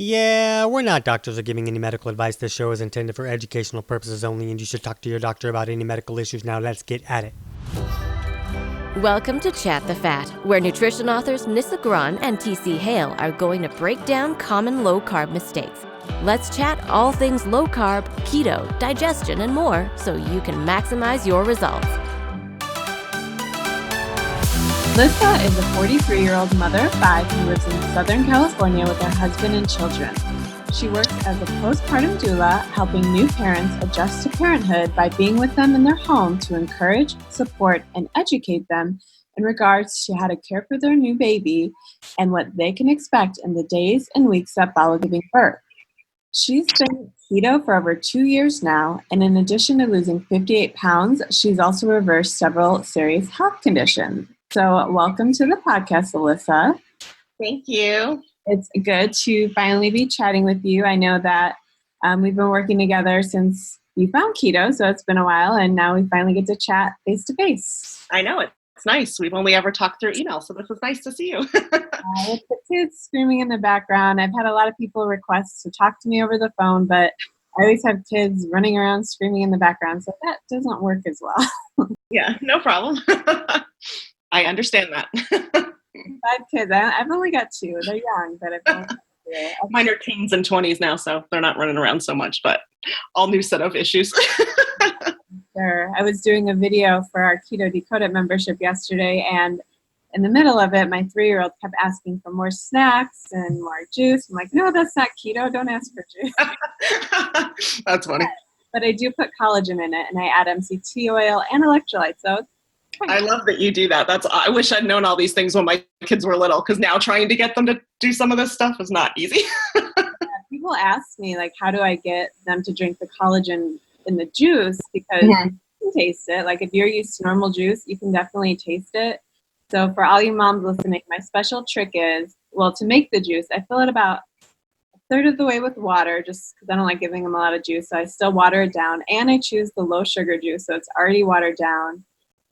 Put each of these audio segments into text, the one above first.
Yeah, we're not doctors or giving any medical advice. This show is intended for educational purposes only, and you should talk to your doctor about any medical issues. Now let's get at it. Welcome to Chat the Fat, where nutrition authors Nissa Graun and TC Hale are going to break down common low-carb mistakes. Let's chat all things low-carb, keto, digestion, and more so you can maximize your results. Alissa is a 43-year-old mother of 5 who lives in Southern California with her husband and children. She works as a postpartum doula, helping new parents adjust to parenthood by being with them in their home to encourage, support, and educate them in regards to how to care for their new baby and what they can expect in the days and weeks that follow giving birth. She's been keto for over 2 years now, and in addition to losing 58 pounds, she's also reversed several serious health conditions. So welcome to the podcast, Alissa. Thank you. It's good to finally be chatting with you. I know that we've been working together since you found keto, so it's been a while, and now we finally get to chat face-to-face. I know, it's nice. We've only ever talked through email, so this is nice to see you. With the kids screaming in the background, I've had a lot of people request to talk to me over the phone, but I always have kids running around screaming in the background, so that doesn't work as well. Yeah, no problem. I understand that. 5 kids. I've only got 2. They're young, but I've only got 2. Mine are teens and 20s now, so they're not running around so much, but all new set of issues. Sure. I was doing a video for our Keto Decoded membership yesterday, and in the middle of it, my 3-year-old kept asking for more snacks and more juice. I'm like, no, that's not keto. Don't ask for juice. That's funny. But I do put collagen in it, and I add MCT oil and electrolytes. So I love that you do that. I wish I'd known all these things when my kids were little, because now trying to get them to do some of this stuff is not easy. People ask me, like, how do I get them to drink the collagen in the juice? Because you can taste it. Like, if you're used to normal juice, you can definitely taste it. So for all you moms listening, my special trick is, well, to make the juice, I fill it about a third of the way with water, just because I don't like giving them a lot of juice. So I still water it down, and I choose the low sugar juice, so it's already watered down.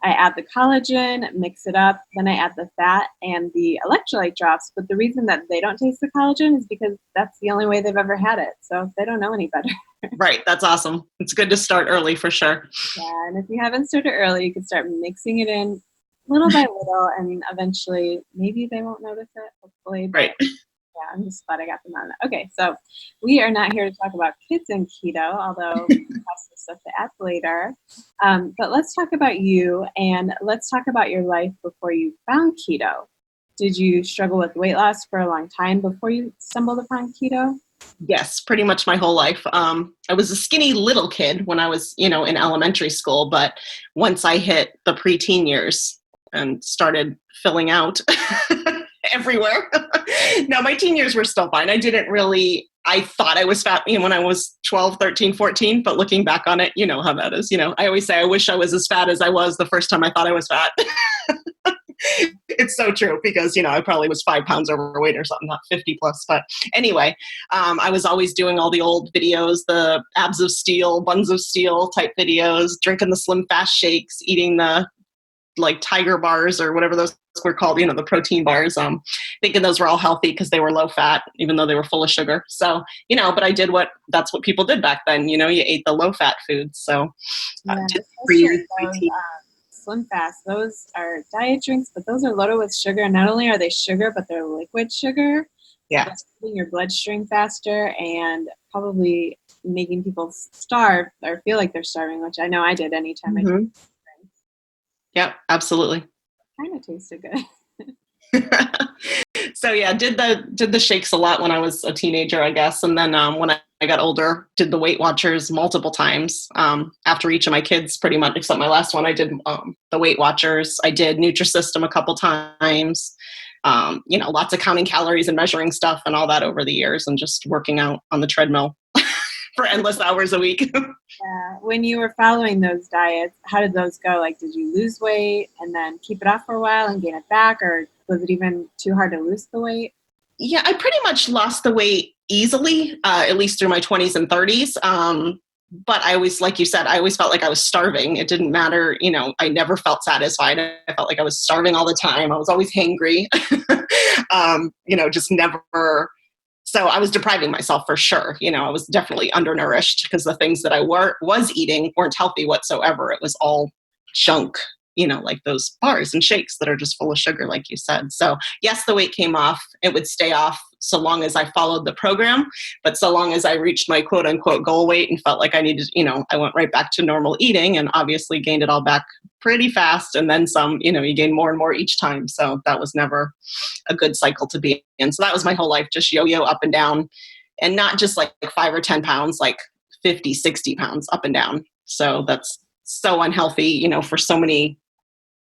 I add the collagen, mix it up, then I add the fat and the electrolyte drops. But the reason that they don't taste the collagen is because that's the only way they've ever had it. So they don't know any better. Right. That's awesome. It's good to start early for sure. Yeah. And if you haven't started early, you can start mixing it in little by little, and eventually maybe they won't notice it, hopefully. But right. Yeah, I'm just glad I got them on that. Okay, so we are not here to talk about kids and keto, although we have some stuff to add later. But let's talk about you, and let's talk about your life before you found keto. Did you struggle with weight loss for a long time before you stumbled upon keto? Yes, pretty much my whole life. I was a skinny little kid when I was, in elementary school, but once I hit the preteen years and started filling out everywhere. No, my teen years were still fine. I thought I was fat when I was 12, 13, 14, but looking back on it, you know how that is. I always say I wish I was as fat as I was the first time I thought I was fat. It's so true because, I probably was 5 pounds overweight or something, not 50 plus. But anyway, I was always doing all the old videos, the abs of steel, buns of steel type videos, drinking the Slim Fast shakes, eating the Tiger bars or whatever those were called, the protein bars, thinking those were all healthy because they were low fat, even though they were full of sugar. So, but I did that's what people did back then. You ate the low fat foods. So did 3 years. Slim Fast, those are diet drinks, but those are loaded with sugar. Not only are they sugar, but they're liquid sugar. Yeah. That's in your bloodstream faster and probably making people starve or feel like they're starving, which I know I did anytime I did. Yeah, absolutely. Kind of tasted good. So yeah, did the shakes a lot when I was a teenager, I guess. And then when I got older, did the Weight Watchers multiple times. After each of my kids, pretty much, except my last one, I did the Weight Watchers. I did Nutrisystem a couple times. Lots of counting calories and measuring stuff and all that over the years, and just working out on the treadmill for endless hours a week. Yeah. When you were following those diets, how did those go? Like, did you lose weight and then keep it off for a while and gain it back, or was it even too hard to lose the weight? Yeah, I pretty much lost the weight easily, at least through my 20s and 30s. But I always, like you said, I always felt like I was starving. It didn't matter. I never felt satisfied. I felt like I was starving all the time. I was always hangry, just never So I was depriving myself for sure. I was definitely undernourished because the things that I was eating weren't healthy whatsoever. It was all junk, like those bars and shakes that are just full of sugar, like you said. So yes, the weight came off. It would stay off so long as I followed the program, but so long as I reached my quote unquote goal weight and felt like I needed, I went right back to normal eating and obviously gained it all back pretty fast. And then some, you gain more and more each time. So that was never a good cycle to be in. So that was my whole life, just yo-yo up and down, and not just like 5 or 10 pounds, like 50, 60 pounds up and down. So that's so unhealthy, for so many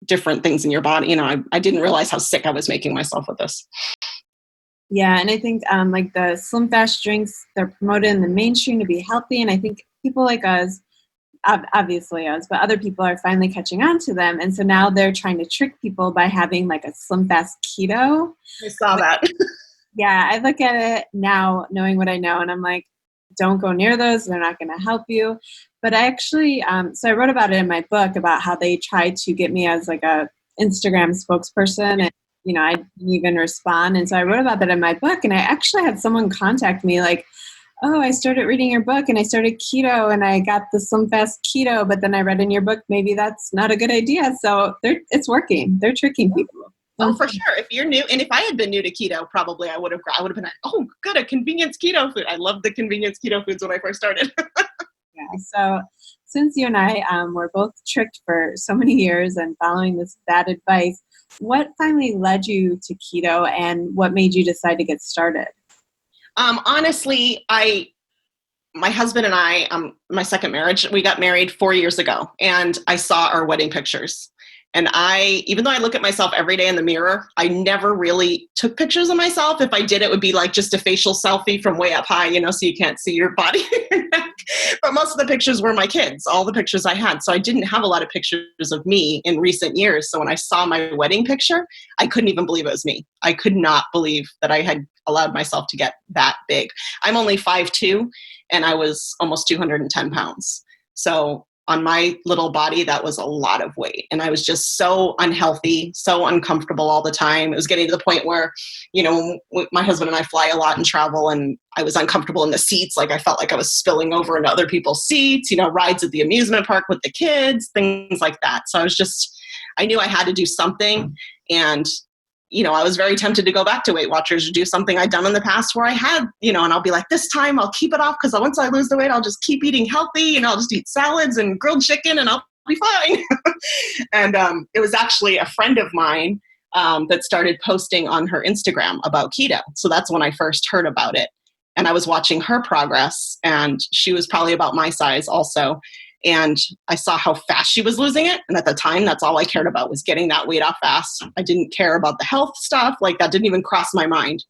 different things in your body. I didn't realize how sick I was making myself with this. Yeah. And I think like the Slim Fast drinks, they're promoted in the mainstream to be healthy. And I think people like us, obviously us, but other people are finally catching on to them. And so now they're trying to trick people by having like a Slim Fast keto. I saw that. Yeah. I look at it now knowing what I know, and I'm like, don't go near those. They're not going to help you. But I actually, so I wrote about it in my book about how they tried to get me as like a Instagram spokesperson, and I didn't even respond. And so I wrote about that in my book, and I actually had someone contact me like, oh, I started reading your book and I started keto and I got the Slim Fast keto, but then I read in your book, maybe that's not a good idea. So it's working. They're tricking people. Oh, for sure. If you're new, and if I had been new to keto, probably I would have been like, oh, good, a convenience keto food. I loved the convenience keto foods when I first started. Yeah. So since you and I were both tricked for so many years and following this bad advice, what finally led you to keto and what made you decide to get started? Honestly, my husband and I, my second marriage, we got married 4 years ago, and I saw our wedding pictures. And even though I look at myself every day in the mirror, I never really took pictures of myself. If I did, it would be like just a facial selfie from way up high, so you can't see your body. But most of the pictures were my kids, all the pictures I had. So I didn't have a lot of pictures of me in recent years. So when I saw my wedding picture, I couldn't even believe it was me. I could not believe that I had allowed myself to get that big. I'm only 5'2", and I was almost 210 pounds. So on my little body, that was a lot of weight. And I was just so unhealthy, so uncomfortable all the time. It was getting to the point where, my husband and I fly a lot and travel, and I was uncomfortable in the seats. Like I felt like I was spilling over into other people's seats, rides at the amusement park with the kids, things like that. So I knew I had to do something. And I was very tempted to go back to Weight Watchers to do something I'd done in the past where I had, and I'll be like, this time I'll keep it off because once I lose the weight, I'll just keep eating healthy and I'll just eat salads and grilled chicken and I'll be fine. And it was actually a friend of mine that started posting on her Instagram about keto. So that's when I first heard about it. And I was watching her progress, and she was probably about my size also. And I saw how fast she was losing it. And at the time, that's all I cared about, was getting that weight off fast. I didn't care about the health stuff. Like that didn't even cross my mind.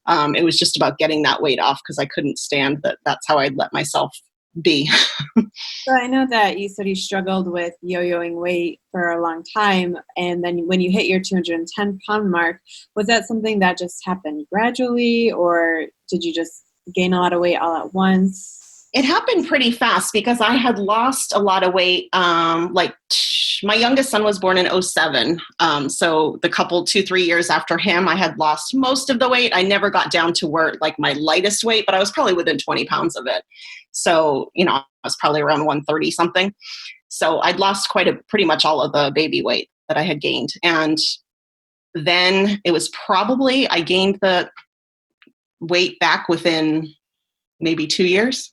It was just about getting that weight off because I couldn't stand that. That's how I'd let myself be. So I know that you said you struggled with yo-yoing weight for a long time. And then when you hit your 210-pound mark, was that something that just happened gradually, or did you just gain a lot of weight all at once? It happened pretty fast because I had lost a lot of weight. My youngest son was born in 2007. So the couple 2-3 years after him, I had lost most of the weight. I never got down to where like my lightest weight, but I was probably within 20 pounds of it. So, I was probably around 130 something. So I'd lost pretty much all of the baby weight that I had gained. And then it was probably, I gained the weight back within maybe 2 years.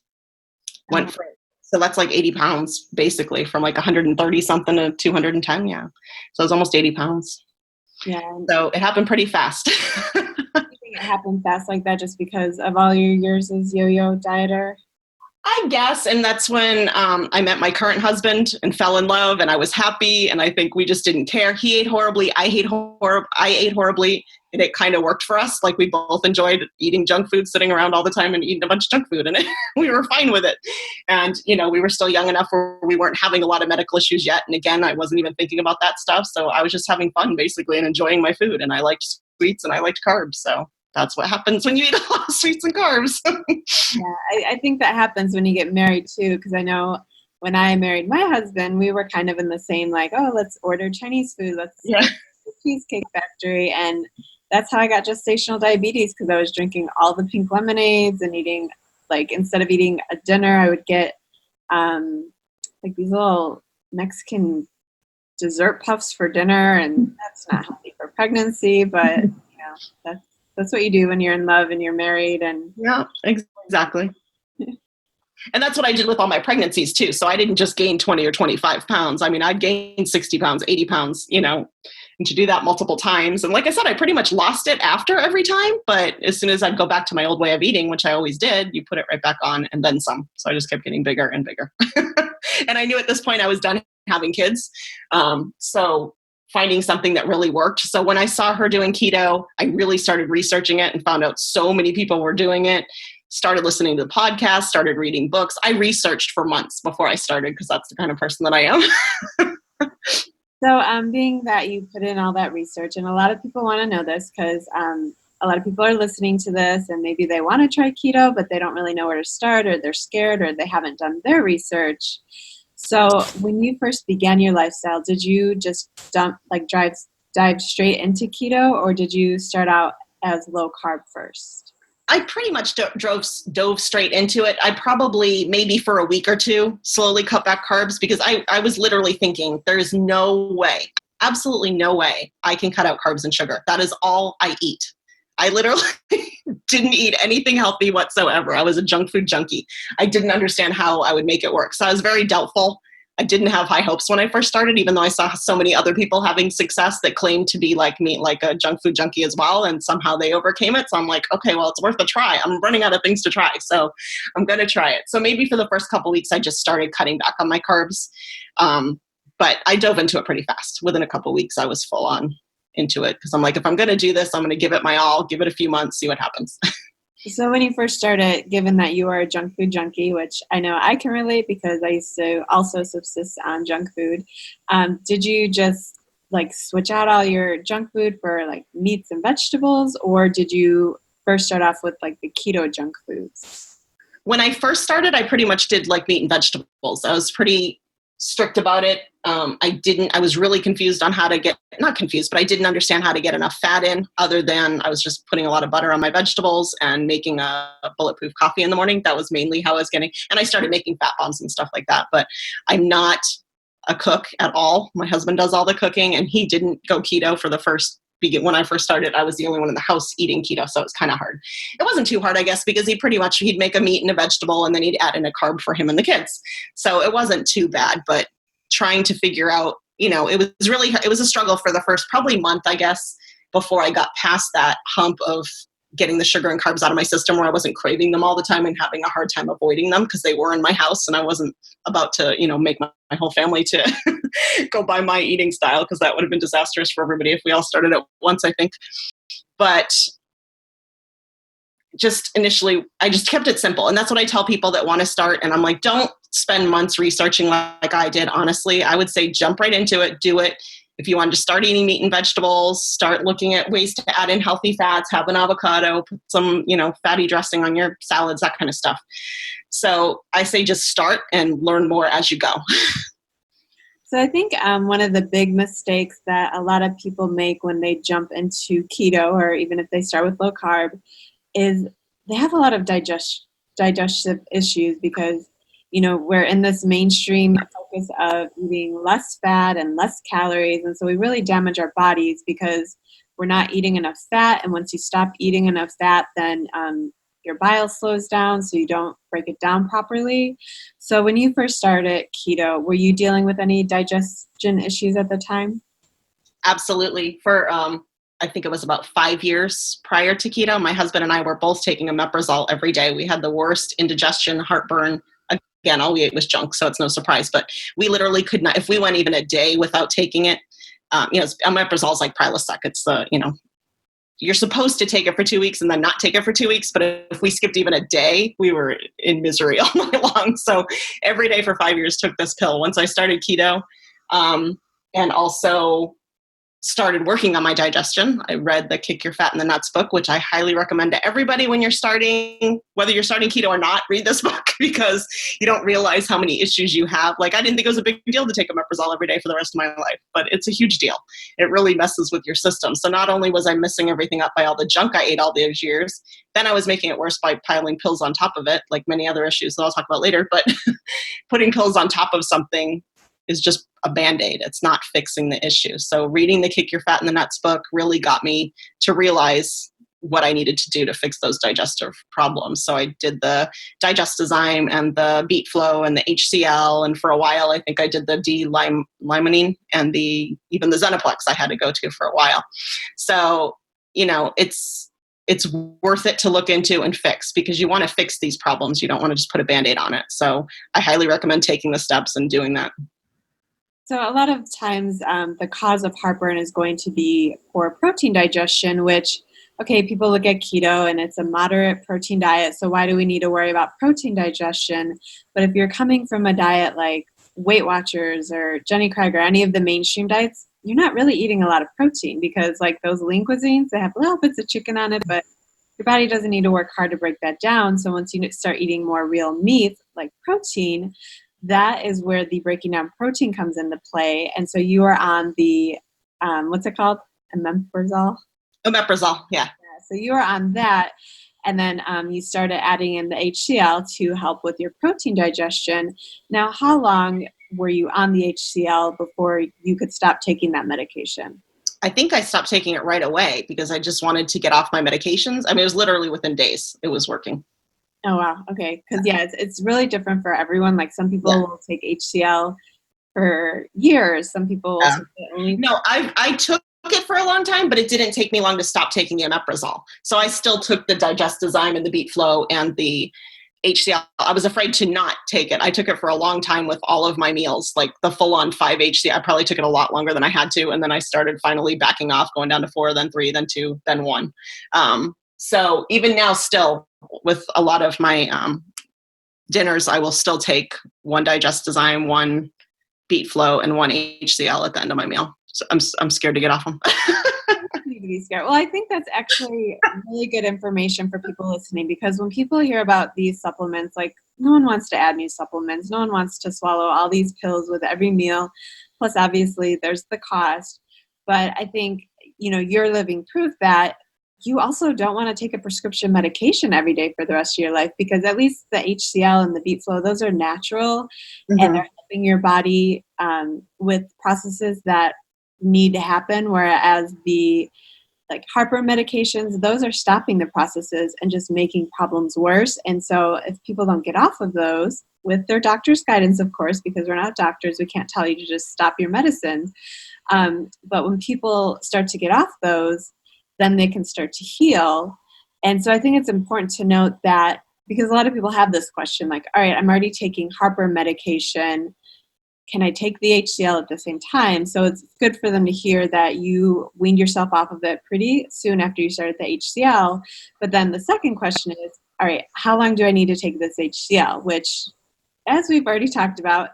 So that's like 80 pounds, basically, from like 130 something to 210. Yeah. So it was almost 80 pounds. Yeah. So it happened pretty fast. You think it happened fast like that just because of all your years as yo-yo dieter? I guess. And that's when I met my current husband and fell in love, and I was happy. And I think we just didn't care. He ate horribly. I ate horribly. And it kind of worked for us. Like we both enjoyed eating junk food, sitting around all the time and eating a bunch of junk food. And we were fine with it. And, we were still young enough where we weren't having a lot of medical issues yet. And again, I wasn't even thinking about that stuff. So I was just having fun basically and enjoying my food. And I liked sweets and I liked carbs. So that's what happens when you eat a lot of sweets and carbs. Yeah, I think that happens when you get married too. Because I know when I married my husband, we were kind of in the same like, oh, let's order Chinese food. Let's go to the Cheesecake Factory. And that's how I got gestational diabetes, because I was drinking all the pink lemonades and eating, like, instead of eating a dinner, I would get like these little Mexican dessert puffs for dinner, and that's not healthy for pregnancy, but that's what you do when you're in love and you're married. And Yeah, exactly. And that's what I did with all my pregnancies too. So I didn't just gain 20 or 25 pounds. I mean, I'd gain 60 pounds, 80 pounds, and to do that multiple times. And like I said, I pretty much lost it after every time. But as soon as I'd go back to my old way of eating, which I always did, you put it right back on and then some. So I just kept getting bigger and bigger. And I knew at this point I was done having kids. So finding something that really worked. So when I saw her doing keto, I really started researching it and found out so many people were doing it. Started listening to the podcast, started reading books. I researched for months before I started, because that's the kind of person that I am. So being that you put in all that research, and a lot of people want to know this, because a lot of people are listening to this and maybe they want to try keto, but they don't really know where to start, or they're scared, or they haven't done their research. So when you first began your lifestyle, did you just dive straight into keto, or did you start out as low carb first? I pretty much dove straight into it. I probably, maybe for a week or two, slowly cut back carbs, because I was literally thinking, there's no way, absolutely no way I can cut out carbs and sugar. That is all I eat. I literally didn't eat anything healthy whatsoever. I was a junk food junkie. I didn't understand how I would make it work. So I was very doubtful. I didn't have high hopes when I first started, even though I saw so many other people having success that claimed to be like me, like a junk food junkie as well. And somehow they overcame it. So I'm like, okay, well, it's worth a try. I'm running out of things to try. So I'm going to try it. So maybe for the first couple of weeks, I just started cutting back on my carbs. But I dove into it pretty fast. Within a couple of weeks, I was full on into it, because I'm like, if I'm going to do this, I'm going to give it my all, give it a few months, see what happens. So when you first started, given that you are a junk food junkie, which I know I can relate because I used to also subsist on junk food, did you just like switch out all your junk food for like meats and vegetables, or did you first start off with like the keto junk foods? When I first started, I pretty much did like meat and vegetables. I was pretty strict about it. I was really confused on how to not confused, but I didn't understand how to get enough fat in, other than I was just putting a lot of butter on my vegetables and making a bulletproof coffee in the morning. That was mainly how I was getting, and I started making fat bombs and stuff like that. But I'm not a cook at all. My husband does all the cooking, and he didn't go keto for when I first started. I was the only one in the house eating keto, so it was kind of hard. It wasn't too hard, I guess, because he'd make a meat and a vegetable, and then he'd add in a carb for him and the kids. So it wasn't too bad, but trying to figure out, it was a struggle for the first probably month, I guess, before I got past that hump of getting the sugar and carbs out of my system, where I wasn't craving them all the time and having a hard time avoiding them, because they were in my house, and I wasn't about to, make my whole family to go by my eating style, because that would have been disastrous for everybody if we all started at once, I think. But just initially, I just kept it simple. And that's what I tell people that want to start. And I'm like, don't spend months researching like I did. Honestly, I would say jump right into it, do it. If you want to start eating meat and vegetables, start looking at ways to add in healthy fats, have an avocado, put some, fatty dressing on your salads, that kind of stuff. So I say just start and learn more as you go. So I think one of the big mistakes that a lot of people make when they jump into keto, or even if they start with low carb, is they have a lot of digestive issues, because we're in this mainstream focus of eating less fat and less calories, and so we really damage our bodies because we're not eating enough fat. And once you stop eating enough fat, then your bile slows down, so you don't break it down properly. So when you first started keto, were you dealing with any digestion issues at the time? Absolutely. For I think it was about 5 years prior to keto, my husband and I were both taking omeprazole every day. We had the worst indigestion, heartburn. Again, all we ate was junk, so it's no surprise. But we literally could not, if we went even a day without taking it, omeprazole is like Prilosec. It's you're supposed to take it for 2 weeks and then not take it for 2 weeks. But if we skipped even a day, we were in misery all night long. So every day for 5 years took this pill. Once I started keto, and also started working on my digestion. I read the Kick Your Fat in the Nuts book, which I highly recommend to everybody when you're starting, whether you're starting keto or not, read this book because you don't realize how many issues you have. Like, I didn't think it was a big deal to take omeprazole every day for the rest of my life, but it's a huge deal. It really messes with your system. So not only was I messing everything up by all the junk I ate all those years, then I was making it worse by piling pills on top of it, like many other issues that I'll talk about later. But putting pills on top of something is just a Band-Aid. It's not fixing the issue. So reading the Kick Your Fat in the Nuts book really got me to realize what I needed to do to fix those digestive problems. So I did the Digestizyme and the Beet Flow and the HCL. And for a while, I think I did the D-limonene and even the Zenaplex I had to go to for a while. So, it's worth it to look into and fix because you want to fix these problems. You don't want to just put a Band-Aid on it. So I highly recommend taking the steps and doing that. So a lot of times the cause of heartburn is going to be poor protein digestion, which, okay, people look at keto and it's a moderate protein diet. So why do we need to worry about protein digestion? But if you're coming from a diet like Weight Watchers or Jenny Craig or any of the mainstream diets, you're not really eating a lot of protein because like those lean cuisines, they have little bits of chicken on it, but your body doesn't need to work hard to break that down. So once you start eating more real meat like protein, that is where the breaking down protein comes into play. And so you are on the, what's it called? Omeprazole? Omeprazole, yeah. So you are on that. And then you started adding in the HCL to help with your protein digestion. Now, how long were you on the HCL before you could stop taking that medication? I think I stopped taking it right away because I just wanted to get off my medications. I mean, it was literally within days it was working. Oh, wow. Okay. Because, it's really different for everyone. Like some people will take HCL for years. Some people will take it only. No, I took it for a long time, but it didn't take me long to stop taking the omeprazole. So I still took the Digestizyme and the Beet Flow and the HCL. I was afraid to not take it. I took it for a long time with all of my meals, like the full-on 5 HCL. I probably took it a lot longer than I had to. And then I started finally backing off, going down to 4, then 3, then 2, then 1. So even now still with a lot of my dinners, I will still take 1 Digestizyme, 1 Beet Flow, and 1 HCL at the end of my meal. So I'm scared to get off them. Need to be scared. Well, I think that's actually really good information for people listening because when people hear about these supplements, like no one wants to add new supplements. No one wants to swallow all these pills with every meal. Plus, obviously, there's the cost. But I think, you're living proof that you also don't want to take a prescription medication every day for the rest of your life because at least the HCL and the Beet Flow, those are natural and they're helping your body with processes that need to happen, whereas the heartburn medications, those are stopping the processes and just making problems worse. And so if people don't get off of those with their doctor's guidance, of course, because we're not doctors, we can't tell you to just stop your medicines. But when people start to get off those, then they can start to heal. And so I think it's important to note that because a lot of people have this question, like, all right, I'm already taking heartburn medication. Can I take the HCL at the same time? So it's good for them to hear that you weaned yourself off of it pretty soon after you started the HCL. But then the second question is, all right, how long do I need to take this HCL? Which, as we've already talked about,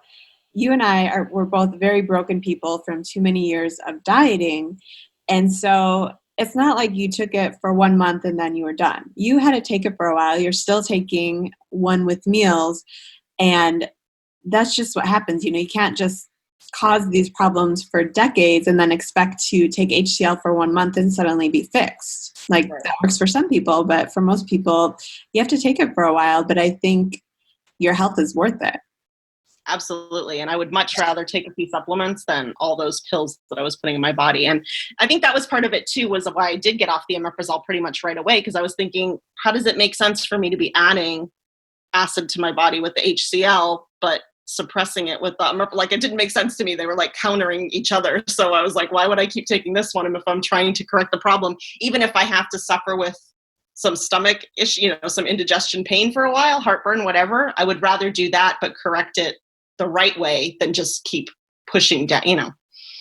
you and we're both very broken people from too many years of dieting. And so it's not like you took it for 1 month and then you were done. You had to take it for a while. You're still taking one with meals. And that's just what happens. You can't just cause these problems for decades and then expect to take HCL for 1 month and suddenly be fixed. Like that works for some people, but for most people, you have to take it for a while. But I think your health is worth it. Absolutely. And I would much rather take a few supplements than all those pills that I was putting in my body. And I think that was part of it too, was why I did get off the omeprazole pretty much right away. Because I was thinking, how does it make sense for me to be adding acid to my body with the HCL, but suppressing it with the like it didn't make sense to me. They were like countering each other. So I was like, why would I keep taking this one? And if I'm trying to correct the problem, even if I have to suffer with some stomach issue, some indigestion pain for a while, heartburn, whatever, I would rather do that, but correct it the right way than just keep pushing down,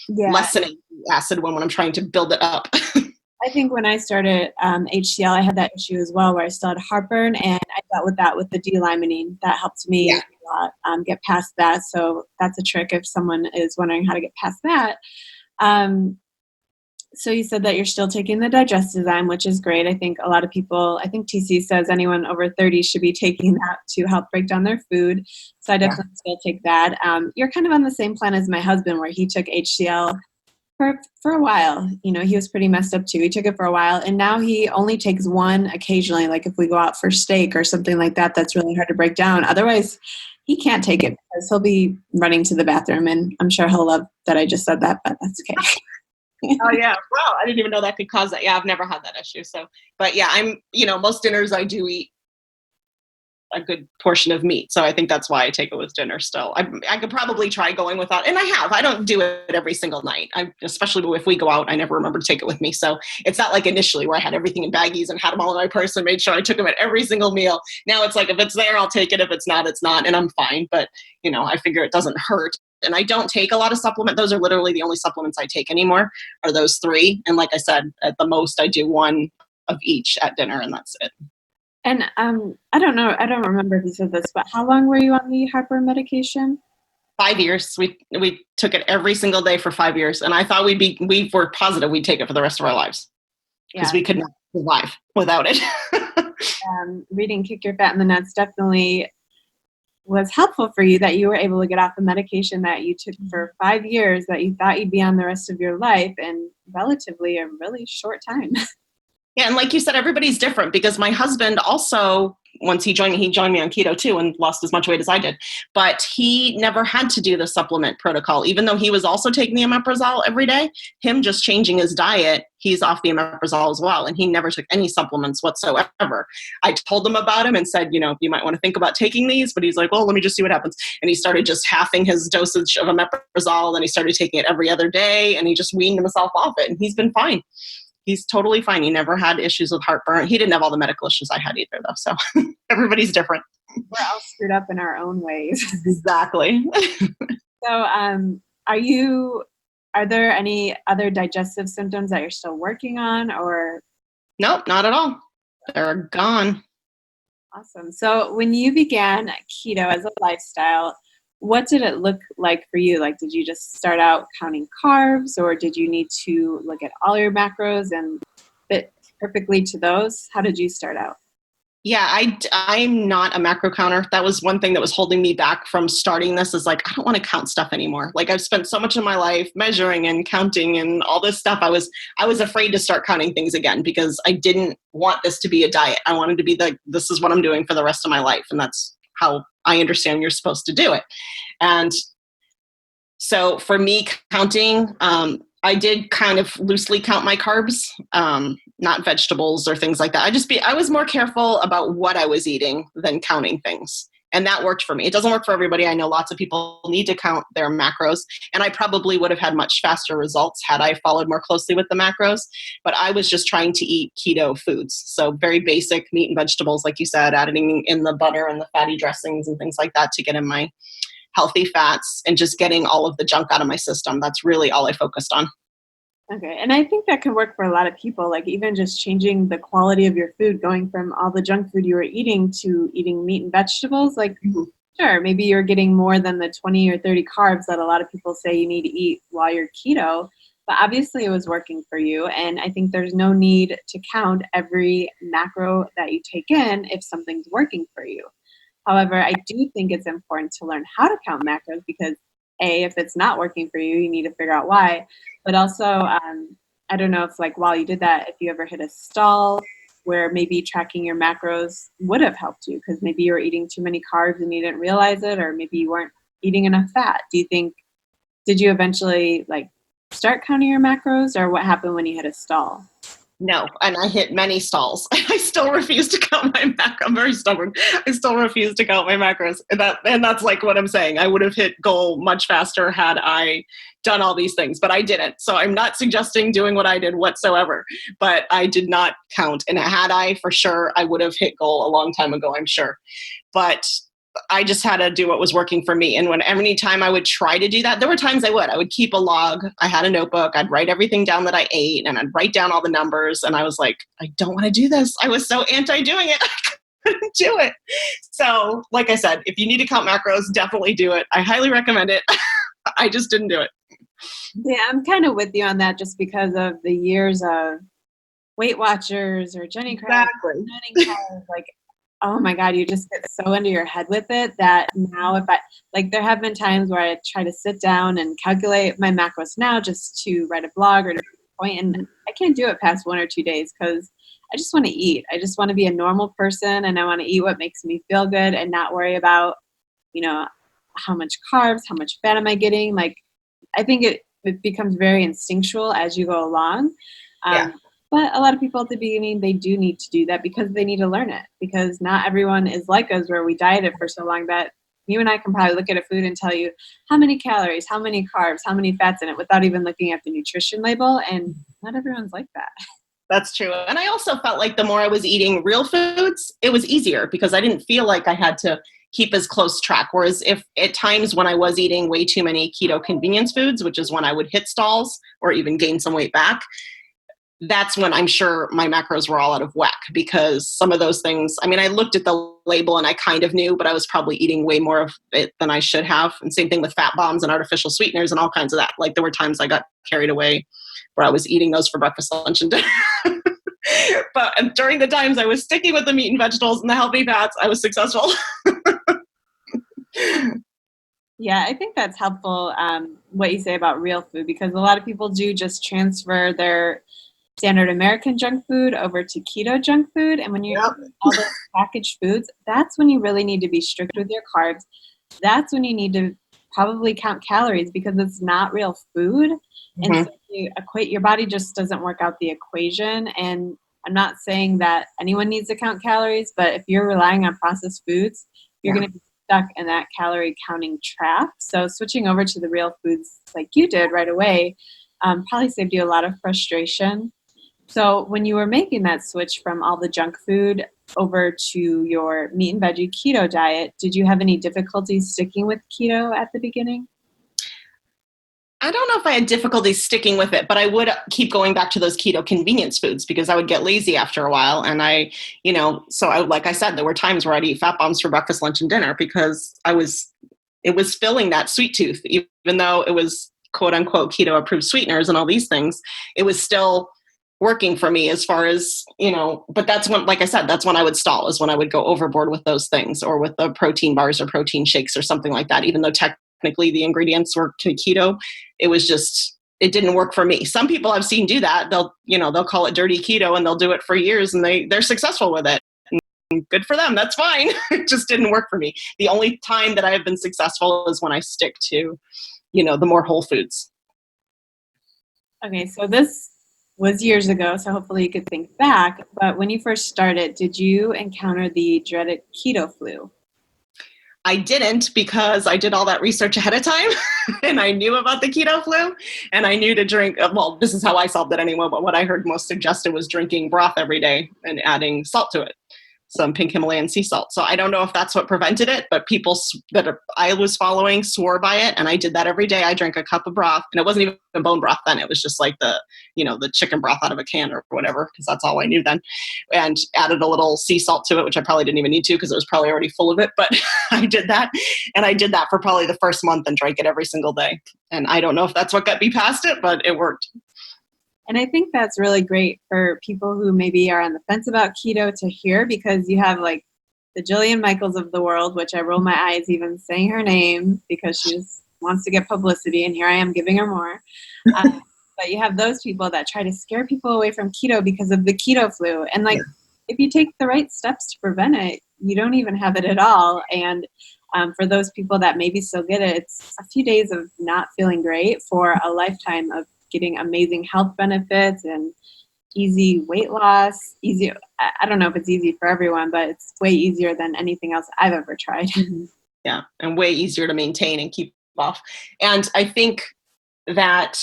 lessening the acid when I'm trying to build it up. I think when I started HCL, I had that issue as well where I still had heartburn and I dealt with that with the D-limonene. That helped me a lot get past that. So that's a trick if someone is wondering how to get past that. So you said that you're still taking the Digestive, which is great. I think a lot of people, I think TC says anyone over 30 should be taking that to help break down their food. So I definitely still take that. You're kind of on the same plan as my husband, where he took HCL for a while. You know, he was pretty messed up too. He took it for a while, and now he only takes one occasionally, like if we go out for steak or something like that, that's really hard to break down. Otherwise, he can't take it because he'll be running to the bathroom, and I'm sure he'll love that I just said that, but that's okay. Oh yeah. Wow. I didn't even know that could cause that. Yeah. I've never had that issue. So, but yeah, most dinners I do eat a good portion of meat. So I think that's why I take it with dinner still. I could probably try going without, and I don't do it every single night. Especially if we go out, I never remember to take it with me. So it's not like initially where I had everything in baggies and had them all in my purse and made sure I took them at every single meal. Now it's like, if it's there, I'll take it. If it's not, it's not. And I'm fine. But, I figure it doesn't hurt. And I don't take a lot of supplement. Those are literally the only supplements I take anymore are those 3. And like I said, at the most I do 1 of each at dinner, and that's it. And I don't know, I don't remember if you said this, but how long were you on the heartburn medication? 5 years. We took it every single day for 5 years. And I thought we were positive we'd take it for the rest of our lives because we could not survive without it. Reading Kick Your Fat in the Nuts definitely was helpful for you, that you were able to get off the medication that you took for 5 years that you thought you'd be on the rest of your life in relatively a really short time. Yeah, and like you said, everybody's different, because my husband also, once he joined me on keto too and lost as much weight as I did. But he never had to do the supplement protocol, even though he was also taking the omeprazole every day. Him just changing his diet, he's off the omeprazole as well, and he never took any supplements whatsoever. I told him about him and said, you might want to think about taking these, but he's like, well, let me just see what happens. And he started just halving his dosage of omeprazole, and he started taking it every other day, and he just weaned himself off it, and he's been fine. He's totally fine. He never had issues with heartburn. He didn't have all the medical issues I had either, though. So everybody's different. We're all screwed up in our own ways. Exactly. So are there any other digestive symptoms that you're still working on, or? Nope, not at all. They're gone. Awesome. So when you began keto as a lifestyle, what did it look like for you? Like, did you just start out counting carbs, or did you need to look at all your macros and fit perfectly to those? How did you start out? Yeah, I'm not a macro counter. That was one thing that was holding me back from starting this, is like, I don't want to count stuff anymore. Like, I've spent so much of my life measuring and counting and all this stuff. I was afraid to start counting things again, because I didn't want this to be a diet. I wanted to be this is what I'm doing for the rest of my life. And that's how I understand you're supposed to do it. And so for me, counting, I did kind of loosely count my carbs, not vegetables or things like that. I was more careful about what I was eating than counting things. And that worked for me. It doesn't work for everybody. I know lots of people need to count their macros, and I probably would have had much faster results had I followed more closely with the macros. But I was just trying to eat keto foods. So very basic meat and vegetables, like you said, adding in the butter and the fatty dressings and things like that to get in my healthy fats, and just getting all of the junk out of my system. That's really all I focused on. Okay. And I think that can work for a lot of people, like even just changing the quality of your food, going from all the junk food you were eating to eating meat and vegetables. Like, sure, maybe you're getting more than the 20 or 30 carbs that a lot of people say you need to eat while you're keto, but obviously it was working for you. And I think there's no need to count every macro that you take in if something's working for you. However, I do think it's important to learn how to count macros, because if it's not working for you, you need to figure out why. But also, I don't know if while you did that, if you ever hit a stall where maybe tracking your macros would have helped you, because maybe you were eating too many carbs and you didn't realize it, or maybe you weren't eating enough fat. Did you eventually start counting your macros, or what happened when you hit a stall? No, and I hit many stalls. I still refuse to count my macros. I'm very stubborn. I still refuse to count my macros. And that's what I'm saying. I would have hit goal much faster had I done all these things, but I didn't. So I'm not suggesting doing what I did whatsoever, but I did not count. And had I, for sure, I would have hit goal a long time ago, I'm sure. But I just had to do what was working for me. And any time I would try to do that, there were times I would keep a log. I had a notebook. I'd write everything down that I ate, and I'd write down all the numbers. And I was like, I don't want to do this. I was so anti doing it. I couldn't do it. So like I said, if you need to count macros, definitely do it. I highly recommend it. I just didn't do it. Yeah, I'm kind of with you on that just because of the years of Weight Watchers or Jenny Craig, like, oh my God, you just get so into your head with it that now there have been times where I try to sit down and calculate my macros now just to write a blog or to point, and I can't do it past 1 or 2 days because I just want to eat. I just want to be a normal person, and I want to eat what makes me feel good and not worry about, how much carbs, how much fat am I getting? Like, I think it becomes very instinctual as you go along. But a lot of people at the beginning, they do need to do that because they need to learn it, because not everyone is like us where we dieted for so long that you and I can probably look at a food and tell you how many calories, how many carbs, how many fats in it without even looking at the nutrition label. And not everyone's like that. That's true. And I also felt like the more I was eating real foods, it was easier because I didn't feel like I had to keep as close track. Whereas if at times when I was eating way too many keto convenience foods, which is when I would hit stalls or even gain some weight back, that's when I'm sure my macros were all out of whack because some of those things, I mean, I looked at the label and I kind of knew, but I was probably eating way more of it than I should have. And same thing with fat bombs and artificial sweeteners and all kinds of that. Like there were times I got carried away where I was eating those for breakfast, lunch, and dinner. But during the times I was sticking with the meat and vegetables and the healthy fats, I was successful. Yeah, I think that's helpful, what you say about real food, because a lot of people do just transfer their standard American junk food over to keto junk food. And when you eat all those packaged foods, that's when you really need to be strict with your carbs. That's when you need to probably count calories because it's not real food. Mm-hmm. And so you equate, your body just doesn't work out the equation. And I'm not saying that anyone needs to count calories, but if you're relying on processed foods, you're going to be stuck in that calorie counting trap. So switching over to the real foods like you did right away probably saved you a lot of frustration. So when you were making that switch from all the junk food over to your meat and veggie keto diet, did you have any difficulties sticking with keto at the beginning? I don't know if I had difficulty sticking with it, but I would keep going back to those keto convenience foods because I would get lazy after a while. And like I said, there were times where I'd eat fat bombs for breakfast, lunch, and dinner because it was filling that sweet tooth, even though it was quote unquote keto approved sweeteners and all these things, it was still working for me as far as, but that's when, like I said, that's when I would stall, is when I would go overboard with those things or with the protein bars or protein shakes or something like that. Even though technically the ingredients were to keto, it didn't work for me. Some people I've seen do that. They'll call it dirty keto and they'll do it for years and they're successful with it. And good for them. That's fine. It just didn't work for me. The only time that I have been successful is when I stick to, the more whole foods. Okay. So this was years ago, so hopefully you could think back. But when you first started, did you encounter the dreaded keto flu? I didn't, because I did all that research ahead of time and I knew about the keto flu and I knew to drink, well, this is how I solved it anyway, but what I heard most suggested was drinking broth every day and adding salt to it. Some pink Himalayan sea salt. So I don't know if that's what prevented it, but people that I was following swore by it. And I did that every day. I drank a cup of broth, and it wasn't even bone broth then. It was just like the chicken broth out of a can or whatever, because that's all I knew then, and added a little sea salt to it, which I probably didn't even need to because it was probably already full of it. But I did that. And I did that for probably the first month and drank it every single day. And I don't know if that's what got me past it, but it worked. And I think that's really great for people who maybe are on the fence about keto to hear, because you have like the Jillian Michaels of the world, which I roll my eyes even saying her name because she just wants to get publicity, and here I am giving her more. But you have those people that try to scare people away from keto because of the keto flu. And if you take the right steps to prevent it, you don't even have it at all. And for those people that maybe still get it, it's a few days of not feeling great for a lifetime of getting amazing health benefits and easy weight loss. I don't know if it's easy for everyone, but it's way easier than anything else I've ever tried. Yeah, and way easier to maintain and keep off. And I think that,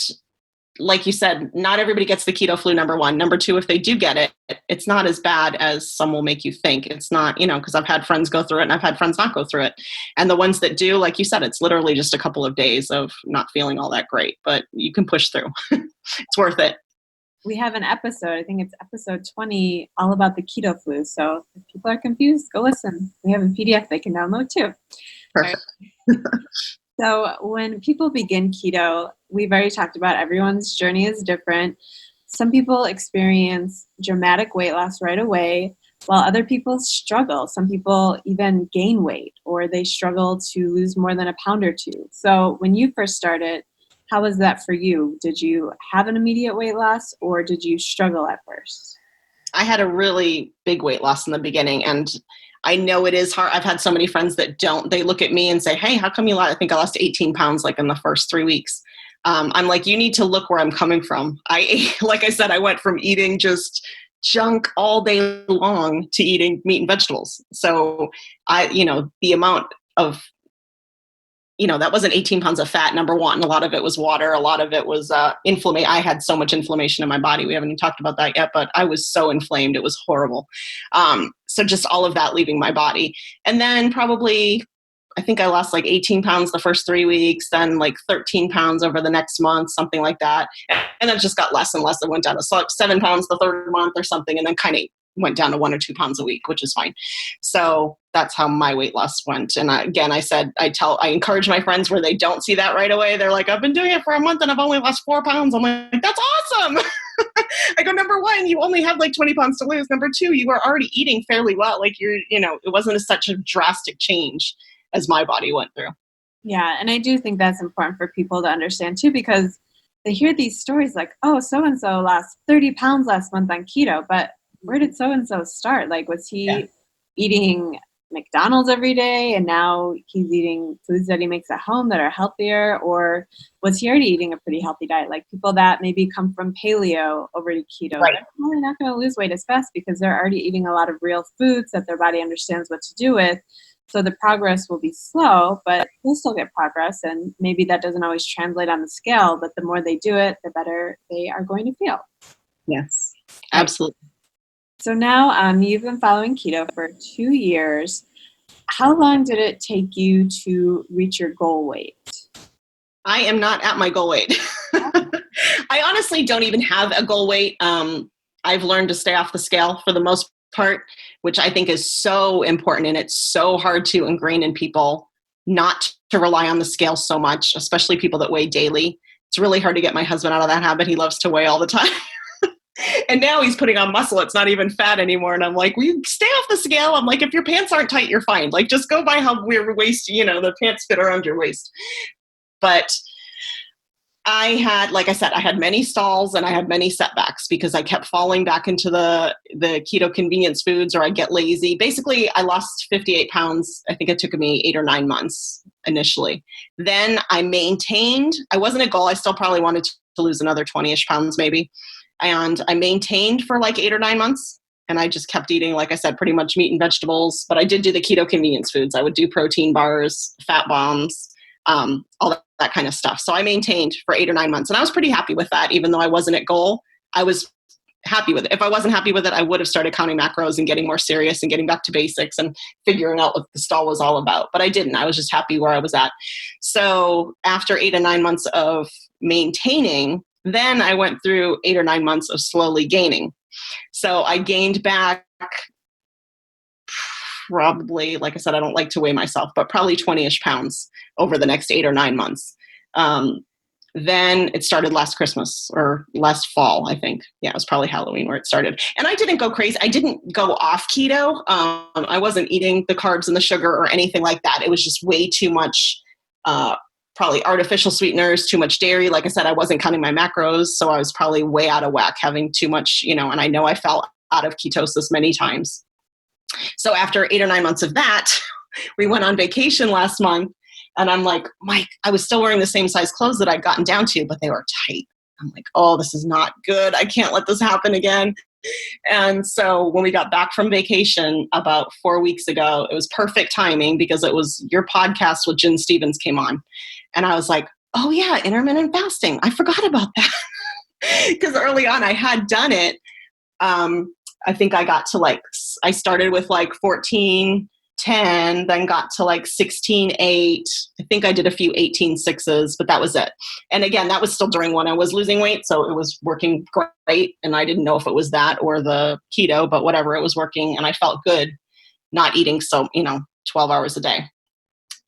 like you said, not everybody gets the keto flu, number one. Number two, if they do get it, it's not as bad as some will make you think. It's not, because I've had friends go through it and I've had friends not go through it. And the ones that do, like you said, it's literally just a couple of days of not feeling all that great, but you can push through. It's worth it. We have an episode, I think it's episode 20, all about the keto flu. So if people are confused, go listen. We have a PDF they can download too. Perfect. So when people begin keto, we've already talked about everyone's journey is different. Some people experience dramatic weight loss right away, while other people struggle. Some people even gain weight or they struggle to lose more than a pound or two. So when you first started, how was that for you? Did you have an immediate weight loss or did you struggle at first? I had a really big weight loss in the beginning, and I know it is hard. I've had so many friends that don't. They look at me and say, hey, how come you lost? I think I lost 18 pounds like in the first 3 weeks. I'm like, you need to look where I'm coming from. Like I said, I went from eating just junk all day long to eating meat and vegetables. So the amount of, that wasn't 18 pounds of fat, number one. A lot of it was water. A lot of it was inflammation. I had so much inflammation in my body. We haven't even talked about that yet, but I was so inflamed. It was horrible. So just all of that leaving my body. And then probably, I think I lost like 18 pounds the first 3 weeks, then like 13 pounds over the next month, something like that. And then it just got less and less. It went down to 7 pounds the third month or something, and then kind of went down to 1 or 2 pounds a week, which is fine. So that's how my weight loss went. And I encourage my friends where they don't see that right away. They're like, I've been doing it for a month and I've only lost 4 pounds. I'm like, that's awesome. I go, number one, you only have like 20 pounds to lose. Number two, you were already eating fairly well. Like it wasn't such a drastic change as my body went through. Yeah. And I do think that's important for people to understand too, because they hear these stories like, oh, so-and-so lost 30 pounds last month on keto, but where did so-and-so start? Like, was he eating McDonald's every day and now he's eating foods that he makes at home that are healthier? Or was he already eating a pretty healthy diet? Like people that maybe come from paleo over to keto, Right. They're probably not going to lose weight as fast because they're already eating a lot of real foods that their body understands what to do with. So the progress will be slow, but we'll still get progress. And maybe that doesn't always translate on the scale, but the more they do it, the better they are going to feel. Yes, absolutely. So now you've been following keto for 2 years. How long did it take you to reach your goal weight? I am not at my goal weight. I honestly don't even have a goal weight. I've learned to stay off the scale for the most part, which I think is so important. And it's so hard to ingrain in people not to rely on the scale so much, especially people that weigh daily. It's really hard to get my husband out of that habit. He loves to weigh all the time. And now he's putting on muscle. It's not even fat anymore. And I'm like, will you stay off the scale? I'm like, if your pants aren't tight, you're fine. Like, just go by how your waist, the pants fit around your waist. But like I said, I had many stalls and I had many setbacks because I kept falling back into the keto convenience foods, or I get lazy. Basically, I lost 58 pounds. I think it took me 8 or 9 months initially. Then I maintained. I wasn't a goal. I still probably wanted to lose another 20-ish pounds maybe. And I maintained for like 8 or 9 months. And I just kept eating, like I said, pretty much meat and vegetables. But I did do the keto convenience foods. I would do protein bars, fat bombs, all that kind of stuff. So I maintained for 8 or 9 months. And I was pretty happy with that. Even though I wasn't at goal, I was happy with it. If I wasn't happy with it, I would have started counting macros and getting more serious and getting back to basics and figuring out what the stall was all about. But I didn't. I was just happy where I was at. So after 8 or 9 months of maintaining, then I went through 8 or 9 months of slowly gaining. So I gained back probably, like I said, I don't like to weigh myself, but probably 20-ish pounds over the next 8 or 9 months. Then it started last Christmas or last fall, I think. Yeah, it was probably Halloween where it started. And I didn't go crazy. I didn't go off keto. I wasn't eating the carbs and the sugar or anything like that. It was just way too much, probably artificial sweeteners, too much dairy. Like I said, I wasn't counting my macros. So I was probably way out of whack having too much, and I know I fell out of ketosis many times. So after 8 or 9 months of that, we went on vacation last month. And I'm like, Mike, I was still wearing the same size clothes that I'd gotten down to, but they were tight. I'm like, oh, this is not good. I can't let this happen again. And so when we got back from vacation about 4 weeks ago, it was perfect timing because it was your podcast with Jen Stevens came on. And I was like, oh yeah, intermittent fasting. I forgot about that. Because early on I had done it. I think I got to I started with 14, 10, then got to 16, 8. I think I did a few 18, 6s, but that was it. And again, that was still during when I was losing weight. So it was working great. And I didn't know if it was that or the keto, but whatever, it was working. And I felt good not eating 12 hours a day.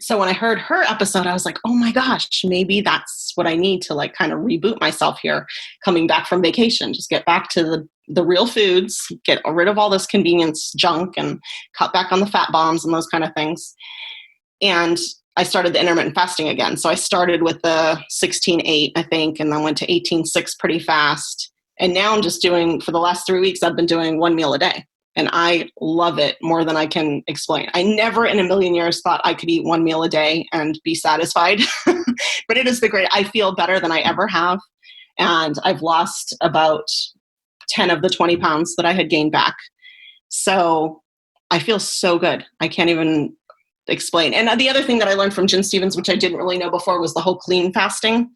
So when I heard her episode, I was like, oh my gosh, maybe that's what I need to like kind of reboot myself here, coming back from vacation, just get back to the real foods, get rid of all this convenience junk and cut back on the fat bombs and those kind of things. And I started the intermittent fasting again. So I started with the 16-8, I think, and then went to 18-6 pretty fast. And now I'm just doing, for the last 3 weeks, I've been doing 1 meal a day. And I love it more than I can explain. I never in a million years thought I could eat 1 meal a day and be satisfied. But it is I feel better than I ever have. And I've lost about 10 of the 20 pounds that I had gained back. So I feel so good. I can't even explain. And the other thing that I learned from Jen Stevens, which I didn't really know before, was the whole clean fasting.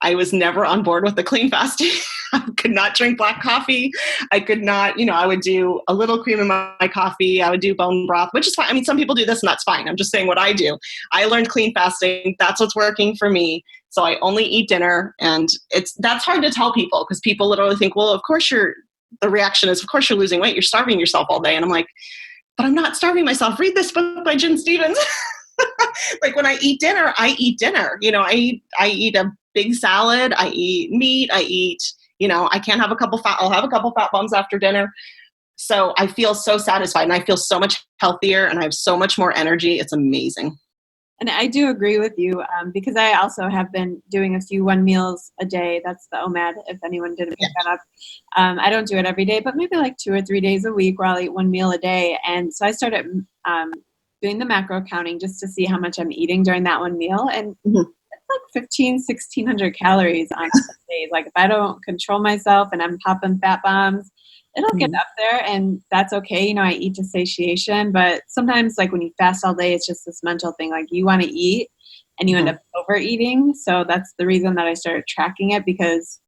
I was never on board with the clean fasting. I could not drink black coffee. I could not, I would do a little cream in my coffee. I would do bone broth, which is fine. I mean, some people do this and that's fine. I'm just saying what I do. I learned clean fasting. That's what's working for me. So I only eat dinner, and that's hard to tell people because people literally think, well, of course the reaction is, of course you're losing weight. You're starving yourself all day. And I'm like, but I'm not starving myself. Read this book by Jen Stevens. Like when I eat dinner, I eat dinner. I eat a big salad. I eat meat. I eat, I can't have I'll have a couple fat bombs after dinner. So I feel so satisfied and I feel so much healthier and I have so much more energy. It's amazing. And I do agree with you because I also have been doing a few 1 meals a day. That's the OMAD, if anyone didn't pick that up. I don't do it every day, but maybe like 2 or 3 days a week where I'll eat 1 meal a day. And so I started doing the macro counting just to see how much I'm eating during that 1 meal. And it's like 1,600 calories on some days. Like if I don't control myself and I'm popping fat bombs, it'll get up there, and that's okay. I eat to satiation, but sometimes like when you fast all day, it's just this mental thing. Like you want to eat and you end up overeating. So that's the reason that I started tracking it because,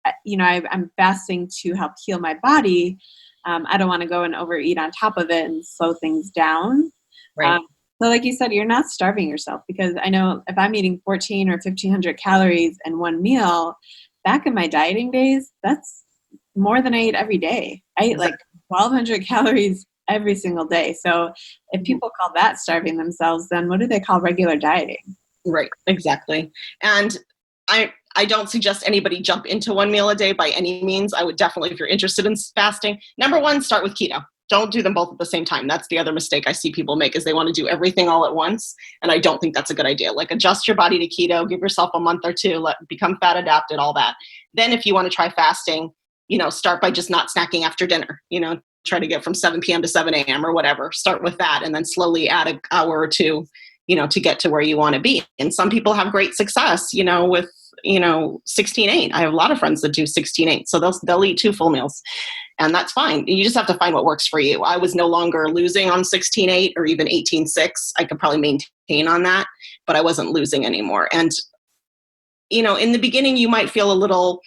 I'm fasting to help heal my body. I don't want to go and overeat on top of it and slow things down. Right. So like you said, you're not starving yourself because I know if I'm eating 1,400 or 1,500 calories in 1 meal, back in my dieting days, that's more than I eat every day. I eat like 1,200 calories every single day. So if people call that starving themselves, then what do they call regular dieting? Right, exactly. And I don't suggest anybody jump into 1 meal a day by any means. I would definitely, if you're interested in fasting, number one, start with keto. Don't do them both at the same time. That's the other mistake I see people make is they want to do everything all at once. And I don't think that's a good idea. Like adjust your body to keto, give yourself a month or two, become fat adapted, all that. Then if you want to try fasting, start by just not snacking after dinner, try to get from 7 p.m. to 7 a.m. or whatever. Start with that and then slowly add an hour or two, to get to where you want to be. And some people have great success, with, 16-8. I have a lot of friends that do 16-8. So they'll eat 2 full meals and that's fine. You just have to find what works for you. I was no longer losing on 16-8 or even 18-6. I could probably maintain on that, but I wasn't losing anymore. And, in the beginning, you might feel a little,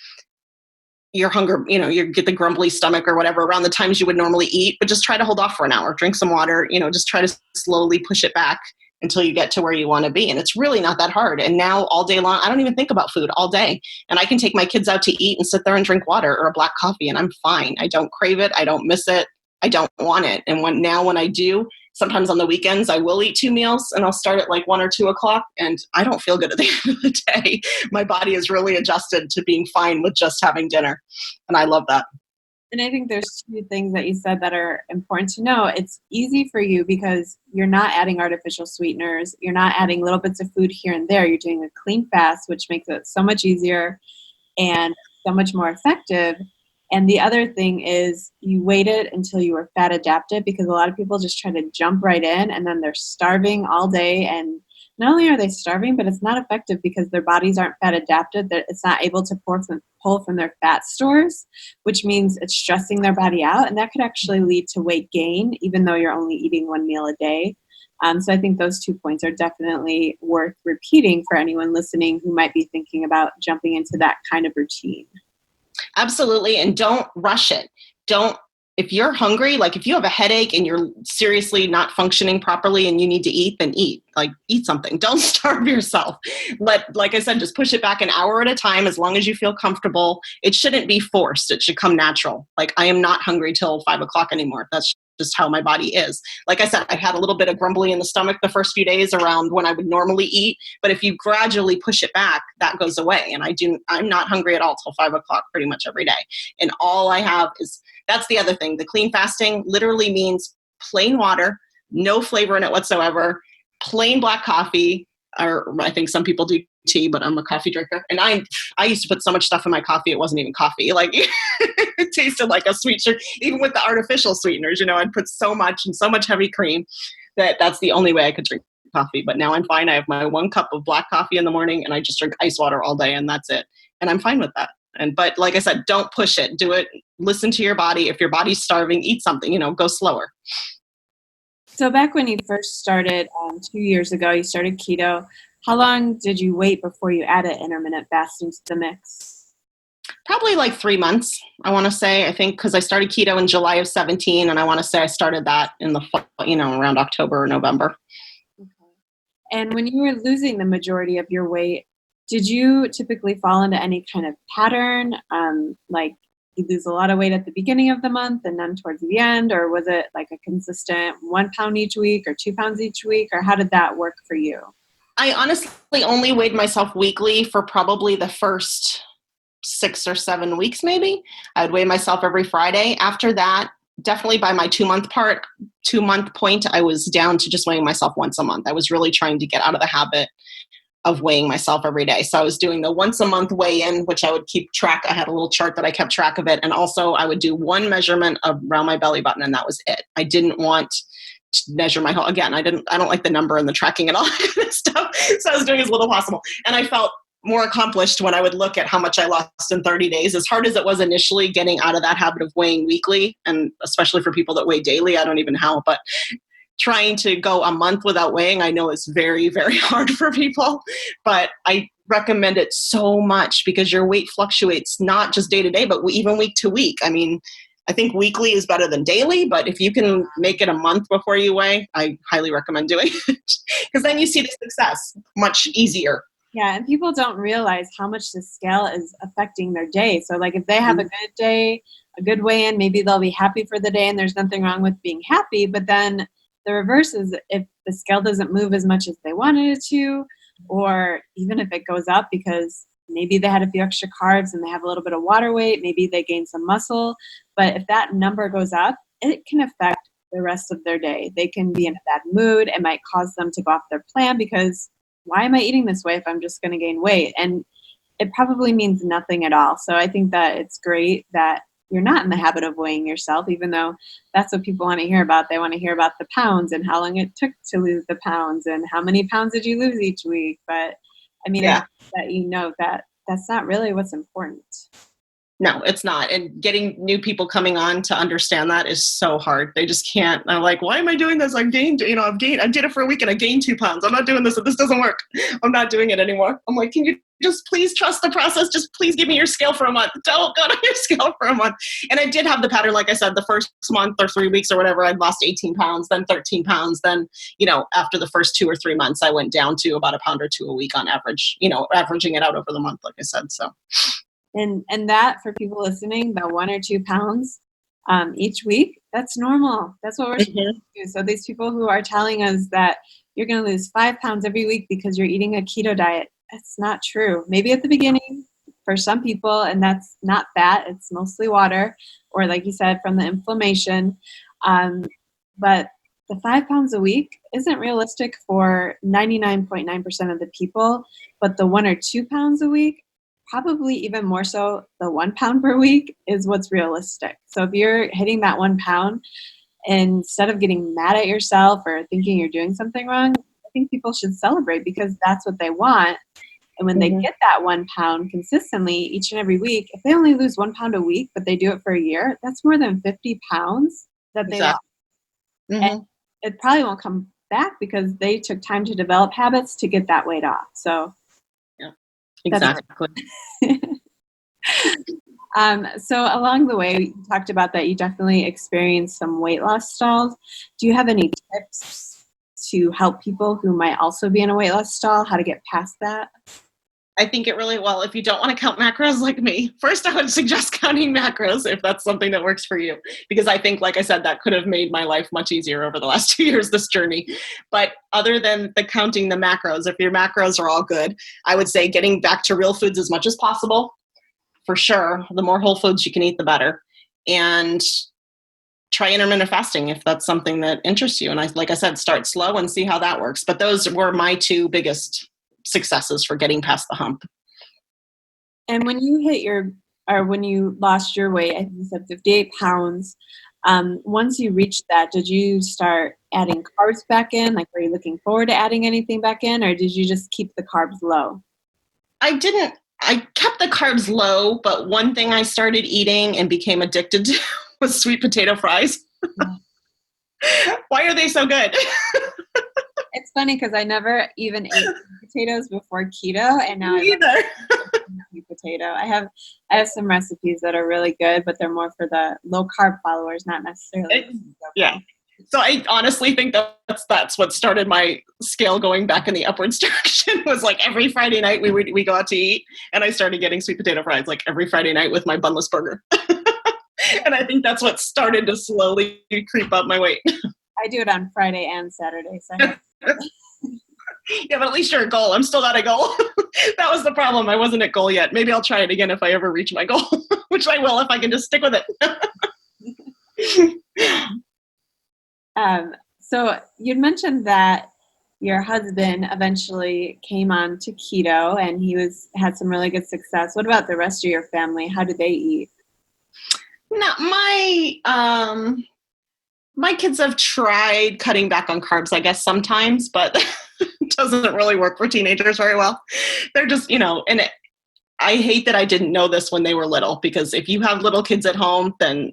your hunger, you get the grumbly stomach or whatever around the times you would normally eat, but just try to hold off for an hour, drink some water, just try to slowly push it back until you get to where you want to be. And it's really not that hard. And now all day long, I don't even think about food all day. And I can take my kids out to eat and sit there and drink water or a black coffee and I'm fine. I don't crave it. I don't miss it. I don't want it. And when I do, sometimes on the weekends, I will eat 2 meals and I'll start at like 1 or 2 o'clock and I don't feel good at the end of the day. My body is really adjusted to being fine with just having dinner. And I love that. And I think there's 2 things that you said that are important to know. It's easy for you because you're not adding artificial sweeteners. You're not adding little bits of food here and there. You're doing a clean fast, which makes it so much easier and so much more effective. And the other thing is you waited until you were fat adapted because a lot of people just try to jump right in and then they're starving all day. And not only are they starving, but it's not effective because their bodies aren't fat adapted. It's not able to pull from their fat stores, which means it's stressing their body out. And that could actually lead to weight gain, even though you're only eating 1 meal a day. So I think those 2 points are definitely worth repeating for anyone listening who might be thinking about jumping into that kind of routine. Absolutely. And don't rush it. If you're hungry, like if you have a headache and you're seriously not functioning properly and you need to eat, then eat. Like eat something. Don't starve yourself. Like I said, just push it back an hour at a time as long as you feel comfortable. It shouldn't be forced. It should come natural. Like I am not hungry till 5 o'clock anymore. That's just how my body is. Like I said, I had a little bit of grumbly in the stomach the first few days around when I would normally eat, but if you gradually push it back, that goes away. And I'm not hungry at all till 5 o'clock pretty much every day. And all I have is, that's the other thing. The clean fasting literally means plain water, no flavor in it whatsoever, plain black coffee, or I think some people do tea, but I'm a coffee drinker. And I used to put so much stuff in my coffee, it wasn't even coffee. Like it tasted like a sweet sugar, even with the artificial sweeteners, I'd put so much and so much heavy cream that's the only way I could drink coffee. But now I'm fine. I have my 1 cup of black coffee in the morning and I just drink ice water all day and that's it. And I'm fine with that. But like I said, don't push it, do it. Listen to your body. If your body's starving, eat something, go slower. So back when you first started 2 years ago, you started keto. How long did you wait before you added intermittent fasting to the mix? Probably like 3 months, I want to say. I think because I started keto in July of 17, and I want to say I started that in the fall, around October or November. Okay. And when you were losing the majority of your weight, did you typically fall into any kind of pattern? Like you lose a lot of weight at the beginning of the month and then towards the end, or was it like a consistent 1 pound each week or 2 pounds each week, or how did that work for you? I honestly only weighed myself weekly for probably the first 6 or 7 weeks, maybe. I would weigh myself every Friday. After that, definitely by my 2-month point, I was down to just weighing myself once a month. I was really trying to get out of the habit of weighing myself every day. So I was doing the once a month weigh-in, which I would keep track. I had a little chart that I kept track of it. And also I would do 1 measurement around my belly button, and that was it. I didn't want to measure my whole, again, I don't like the number and the tracking and all that kind of stuff. So I was doing as little possible. And I felt more accomplished when I would look at how much I lost in 30 days. As hard as it was initially getting out of that habit of weighing weekly, and especially for people that weigh daily, I don't even know how, but trying to go a month without weighing, I know is very, very hard for people, but I recommend it so much because your weight fluctuates not just day to day, but even week to week. I mean, I think weekly is better than daily, but if you can make it a month before you weigh, I highly recommend doing it because then you see the success much easier. Yeah, and people don't realize how much the scale is affecting their day. So like if they have a good day, a good weigh-in, maybe they'll be happy for the day and there's nothing wrong with being happy, but then the reverse is if the scale doesn't move as much as they wanted it to, or even if it goes up because maybe they had a few extra carbs and they have a little bit of water weight, maybe they gain some muscle. But if that number goes up, it can affect the rest of their day. They can be in a bad mood. It might cause them to go off their plan because why am I eating this way if I'm just going to gain weight? And it probably means nothing at all. So I think that it's great that you're not in the habit of weighing yourself, even though that's what people want to hear about. They want to hear about the pounds and how long it took to lose the pounds and how many pounds did you lose each week. But I mean, yeah. That that that's not really what's important. No, it's not. And getting new people coming on to understand that is so hard. They just can't. I'm like, why am I doing this? I did it for a week and I gained 2 pounds. I'm not doing this. This doesn't work. I'm not doing it anymore. I'm like, can you just please trust the process? Just please give me your scale for a month. Don't go to your scale for a month. And I did have the pattern, like I said, the first month or 3 weeks or whatever, I'd lost 18 pounds, then 13 pounds. Then, after the first 2 or 3 months, I went down to about 1 pound or 2 a week on average, averaging it out over the month, like I said. So. And that, for people listening, the 1 or 2 pounds each week, that's normal. That's what we're supposed to do. So these people who are telling us that you're going to lose 5 pounds every week because you're eating a keto diet, that's not true. Maybe at the beginning for some people, and that's not fat, it's mostly water, or like you said, from the inflammation. But the 5 pounds a week isn't realistic for 99.9% of the people, but the 1 or 2 pounds a week, probably even more so, the 1 pound per week is what's realistic. So if you're hitting that 1 pound, instead of getting mad at yourself or thinking you're doing something wrong, I think people should celebrate because that's what they want. And when they get that 1 pound consistently each and every week, if they only lose 1 pound a week, but they do it for a year, that's more than 50 pounds that they lost. And it probably won't come back because they took time to develop habits to get that weight off. So exactly. So along the way, you talked about that you definitely experienced some weight loss stalls. Do you have any tips to help people who might also be in a weight loss stall, how to get past that? I think it really, well, if you don't want to count macros like me, first I would suggest counting macros if that's something that works for you. Because I think, like I said, that could have made my life much easier over the last 2 years, this journey. But other than the counting the macros, if your macros are all good, I would say getting back to real foods as much as possible. For sure. The more whole foods you can eat, the better. And try intermittent fasting if that's something that interests you. And like I said, start slow and see how that works. But those were my two biggest successes for getting past the hump. And when you when you lost your weight, I think you said 58 pounds, once you reached that, did you start adding carbs back in? Like, were you looking forward to adding anything back in, or did you just keep the carbs low? I kept the carbs low, but one thing I started eating and became addicted to was sweet potato fries. Why are they so good? It's funny because I never even ate potatoes before keto, and now Me either. sweet potato. I have some recipes that are really good, but they're more for the low carb followers, not necessarily. Yeah. So I honestly think that's what started my scale going back in the upwards direction. Was like every Friday night we go out to eat, and I started getting sweet potato fries like every Friday night with my bunless burger. And I think that's what started to slowly creep up my weight. I do it on Friday and Saturday. So Yeah, but at least you're at goal. I'm still not at goal. That was the problem. I wasn't at goal yet. Maybe I'll try it again if I ever reach my goal, which I will if I can just stick with it. So you'd mentioned that your husband eventually came on to keto and he had some really good success. What about the rest of your family? How did they eat? No, my kids have tried cutting back on carbs, I guess, sometimes, but it doesn't really work for teenagers very well. They're just, I hate that I didn't know this when they were little, because if you have little kids at home, then,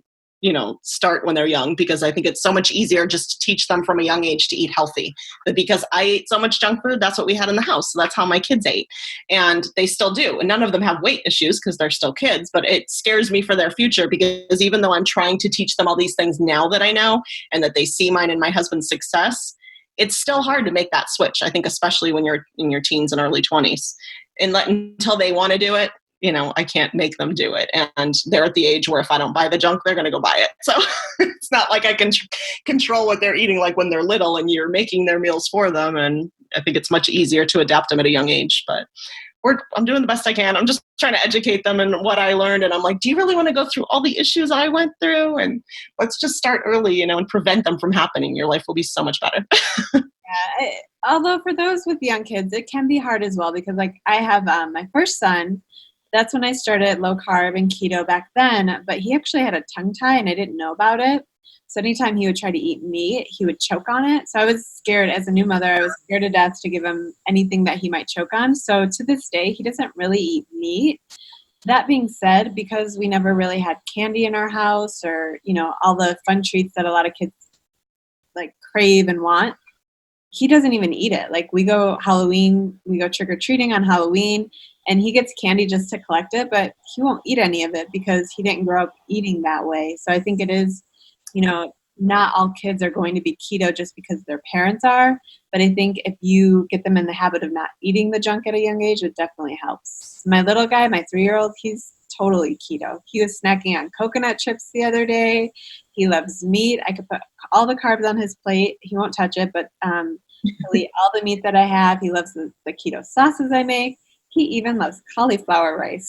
start when they're young, because I think it's so much easier just to teach them from a young age to eat healthy. But because I ate so much junk food, that's what we had in the house. So that's how my kids ate. And they still do. And none of them have weight issues because they're still kids, but it scares me for their future, because even though I'm trying to teach them all these things now that I know, and that they see mine and my husband's success, it's still hard to make that switch. I think especially when you're in your teens and early 20s, and until they want to do it, I can't make them do it. And they're at the age where if I don't buy the junk, they're going to go buy it. So it's not like I can control what they're eating like when they're little and you're making their meals for them. And I think it's much easier to adapt them at a young age. But I'm doing the best I can. I'm just trying to educate them in what I learned. And I'm like, do you really want to go through all the issues I went through? And let's just start early, and prevent them from happening. Your life will be so much better. Yeah, although for those with young kids, it can be hard as well, because like I have my first son. That's when I started low carb and keto back then, but he actually had a tongue tie and I didn't know about it. So anytime he would try to eat meat, he would choke on it. So I was scared as a new mother. I was scared to death to give him anything that he might choke on. So to this day, he doesn't really eat meat. That being said, because we never really had candy in our house or, all the fun treats that a lot of kids like crave and want, he doesn't even eat it. Like we go trick-or-treating on Halloween, and he gets candy just to collect it, but he won't eat any of it because he didn't grow up eating that way. So I think it is, not all kids are going to be keto just because their parents are. But I think if you get them in the habit of not eating the junk at a young age, it definitely helps. My little guy, my 3-year-old, he's totally keto. He was snacking on coconut chips the other day. He loves meat. I could put all the carbs on his plate. He won't touch it, but he'll eat all the meat that I have. He loves the keto sauces I make. He even loves cauliflower rice.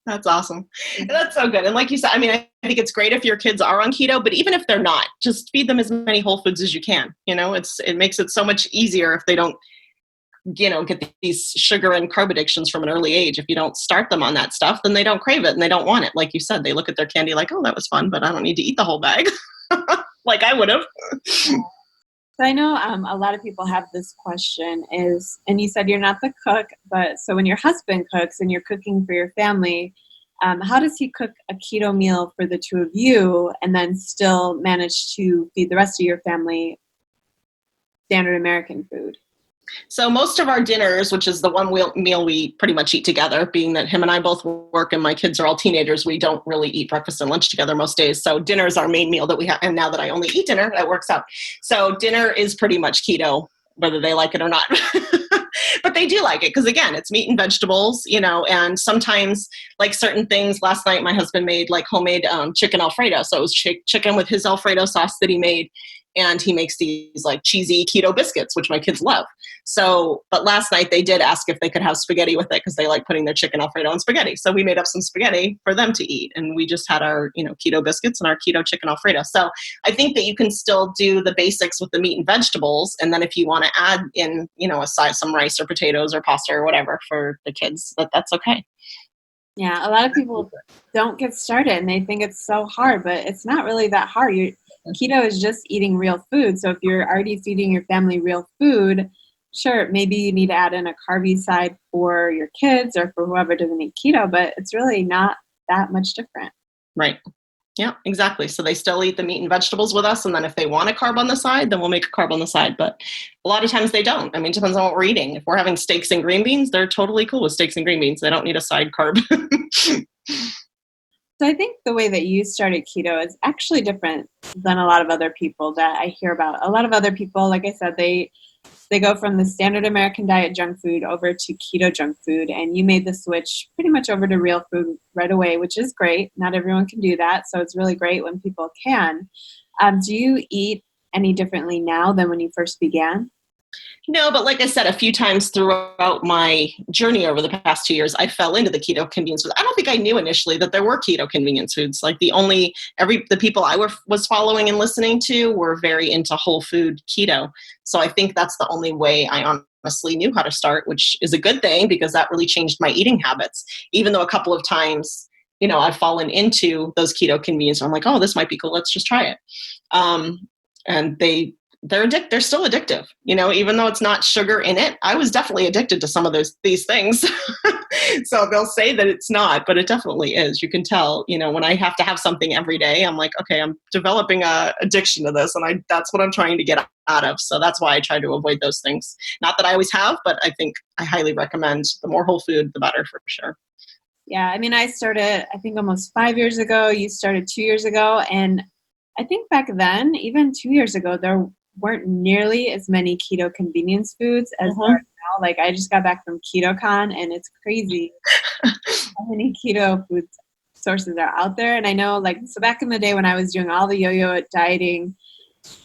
That's awesome. That's so good. And like you said, I think it's great if your kids are on keto, but even if they're not, just feed them as many whole foods as you can. It makes it so much easier if they don't, get these sugar and carb addictions from an early age. If you don't start them on that stuff, then they don't crave it and they don't want it. Like you said, they look at their candy like, oh, that was fun, but I don't need to eat the whole bag like I would have. So I know a lot of people have this question and you said you're not the cook, but so when your husband cooks and you're cooking for your family, how does he cook a keto meal for the two of you and then still manage to feed the rest of your family standard American food? So most of our dinners, which is the one meal we pretty much eat together, being that him and I both work and my kids are all teenagers, we don't really eat breakfast and lunch together most days. So dinner is our main meal that we have. And now that I only eat dinner, that works out. So dinner is pretty much keto, whether they like it or not. But they do like it because, again, it's meat and vegetables, and sometimes like certain things. Last night, my husband made like homemade chicken Alfredo. So it was chicken with his Alfredo sauce that he made. And he makes these like cheesy keto biscuits, which my kids love. So, but last night they did ask if they could have spaghetti with it because they like putting their chicken Alfredo in spaghetti. So we made up some spaghetti for them to eat. And we just had our, keto biscuits and our keto chicken Alfredo. So I think that you can still do the basics with the meat and vegetables. And then if you want to add in, some rice or potatoes or pasta or whatever for the kids, that's okay. Yeah, a lot of people don't get started and they think it's so hard, but it's not really that hard. Keto is just eating real food. So if you're already feeding your family real food, sure, maybe you need to add in a carby side for your kids or for whoever doesn't eat keto, but it's really not that much different. Right. Yeah, exactly. So they still eat the meat and vegetables with us. And then if they want a carb on the side, then we'll make a carb on the side. But a lot of times they don't. I mean, it depends on what we're eating. If we're having steaks and green beans, they're totally cool with steaks and green beans. They don't need a side carb. So I think the way that you started keto is actually different than a lot of other people that I hear about. A lot of other people, like I said, they go from the standard American diet junk food over to keto junk food. And you made the switch pretty much over to real food right away, which is great. Not everyone can do that. So it's really great when people can. Do you eat any differently now than when you first began? No, but like I said, a few times throughout my journey over the past 2 years, I fell into the keto convenience food. I don't think I knew initially that there were keto convenience foods. Like the people I was following and listening to were very into whole food keto. So I think that's the only way I honestly knew how to start, which is a good thing because that really changed my eating habits. Even though a couple of times, I've fallen into those keto convenience. I'm like, oh, this might be cool. Let's just try it. And they're still addictive, even though it's not sugar in it. I was definitely addicted to some of these things. So they'll say that it's not, but it definitely is. You can tell, when I have to have something every day, I'm like, okay, I'm developing a addiction to this. And that's what I'm trying to get out of. So that's why I try to avoid those things. Not that I always have, but I think I highly recommend the more whole food, the better for sure. Yeah. I mean, I started, I think almost 5 years ago. You started 2 years ago. And I think back then, even 2 years ago, there weren't nearly as many keto convenience foods as there are now. Like I just got back from KetoCon and it's crazy how many keto food sources are out there. And I know so back in the day when I was doing all the yo-yo dieting,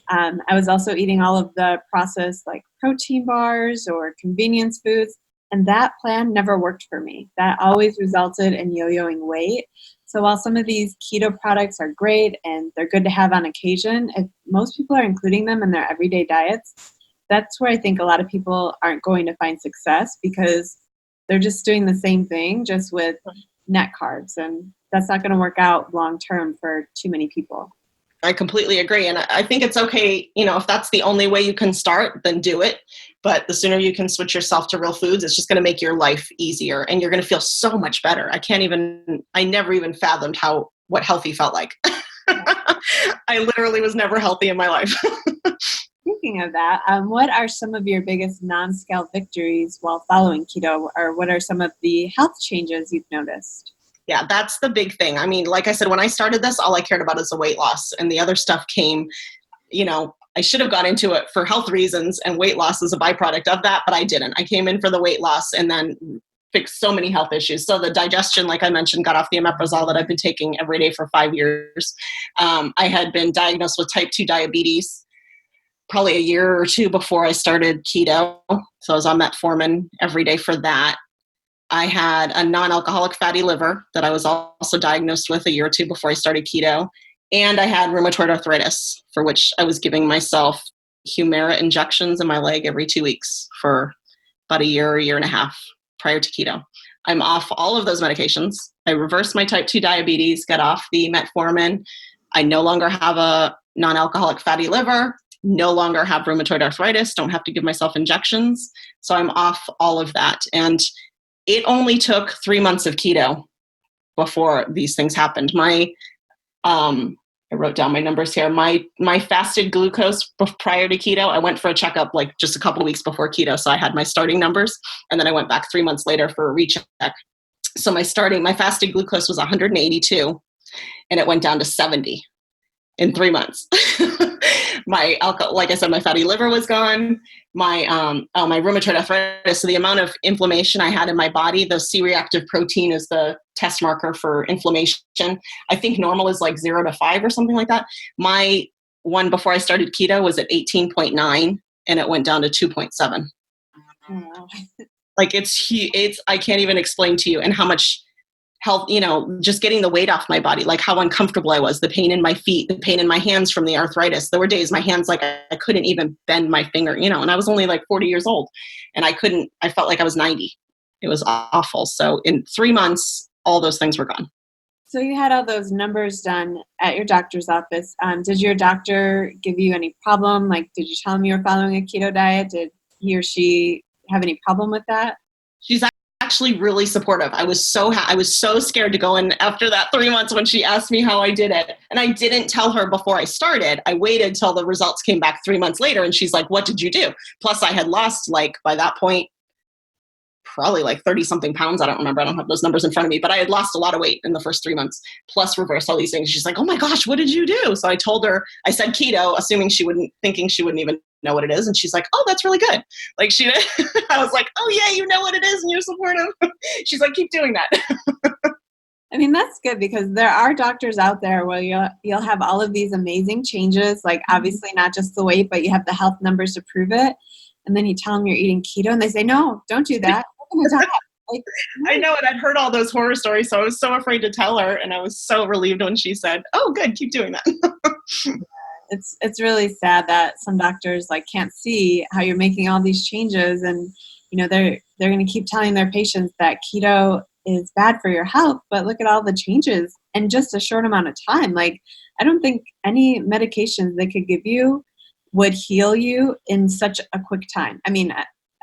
I was also eating all of the processed like protein bars or convenience foods. And that plan never worked for me. That always resulted in yo-yoing weight. So while some of these keto products are great and they're good to have on occasion, if most people are including them in their everyday diets, that's where I think a lot of people aren't going to find success because they're just doing the same thing just with net carbs. And that's not going to work out long term for too many people. I completely agree. And I think it's okay, if that's the only way you can start, then do it. But the sooner you can switch yourself to real foods, it's just going to make your life easier and you're going to feel so much better. I never even fathomed what healthy felt like. I literally was never healthy in my life. Speaking of that, what are some of your biggest non-scale victories while following keto, or what are some of the health changes you've noticed? Yeah, that's the big thing. I mean, like I said, when I started this, all I cared about is the weight loss and the other stuff came, I should have got into it for health reasons and weight loss is a byproduct of that, but I didn't. I came in for the weight loss and then fixed so many health issues. So the digestion, like I mentioned, got off the omeprazole that I've been taking every day for 5 years. I had been diagnosed with type 2 diabetes probably a year or two before I started keto. So I was on metformin every day for that. I had a non-alcoholic fatty liver that I was also diagnosed with a year or two before I started keto. And I had rheumatoid arthritis, for which I was giving myself Humira injections in my leg every 2 weeks for about a year and a half prior to keto. I'm off all of those medications. I reversed my type 2 diabetes, got off the metformin. I no longer have a non-alcoholic fatty liver, no longer have rheumatoid arthritis, don't have to give myself injections. So I'm off all of that. And it only took 3 months of keto before these things happened. I wrote down my numbers here. My fasted glucose prior to keto, I went for a checkup like just a couple of weeks before keto. So I had my starting numbers and then I went back 3 months later for a recheck. So my fasted glucose was 182 and it went down to 70. in 3 months. My alcohol, like I said, my fatty liver was gone. My my rheumatoid arthritis. So the amount of inflammation I had in my body, the C-reactive protein is the test marker for inflammation. I think normal is like 0 to 5 or something like that. My one before I started keto was at 18.9, and it went down to 2.7. Wow. Like it's I can't even explain to you, and how much health, just getting the weight off my body, like how uncomfortable I was, the pain in my feet, the pain in my hands from the arthritis. There were days my hands, like I couldn't even bend my finger, and I was only like 40 years old, and I felt like I was 90. It was awful. So in 3 months, all those things were gone. So you had all those numbers done at your doctor's office. Did your doctor give you any problem? Like, did you tell him you were following a keto diet? Did he or she have any problem with that? She's actually really supportive. I was so scared to go in after that 3 months when she asked me how I did it. And I didn't tell her before I started. I waited till the results came back 3 months later, and she's like, what did you do? Plus I had lost, like, by that point, probably like 30 something pounds. I don't remember. I don't have those numbers in front of me, but I had lost a lot of weight in the first 3 months, plus reversed all these things. She's like, oh my gosh, what did you do? So I told her, I said keto, thinking she wouldn't even know what it is. And she's like, oh, that's really good. Like I was like, oh yeah, you know what it is and you're supportive. She's like, keep doing that. I mean, that's good, because there are doctors out there where you'll have all of these amazing changes, like obviously not just the weight, but you have the health numbers to prove it. And then you tell them you're eating keto and they say, no, don't do that. Like, I know it. I'd heard all those horror stories, so I was so afraid to tell her, and I was so relieved when she said, oh, good, keep doing that. it's really sad that some doctors like can't see how you're making all these changes, and they're going to keep telling their patients that keto is bad for your health, but look at all the changes in just a short amount of time. Like, I don't think any medications they could give you would heal you in such a quick time. I mean,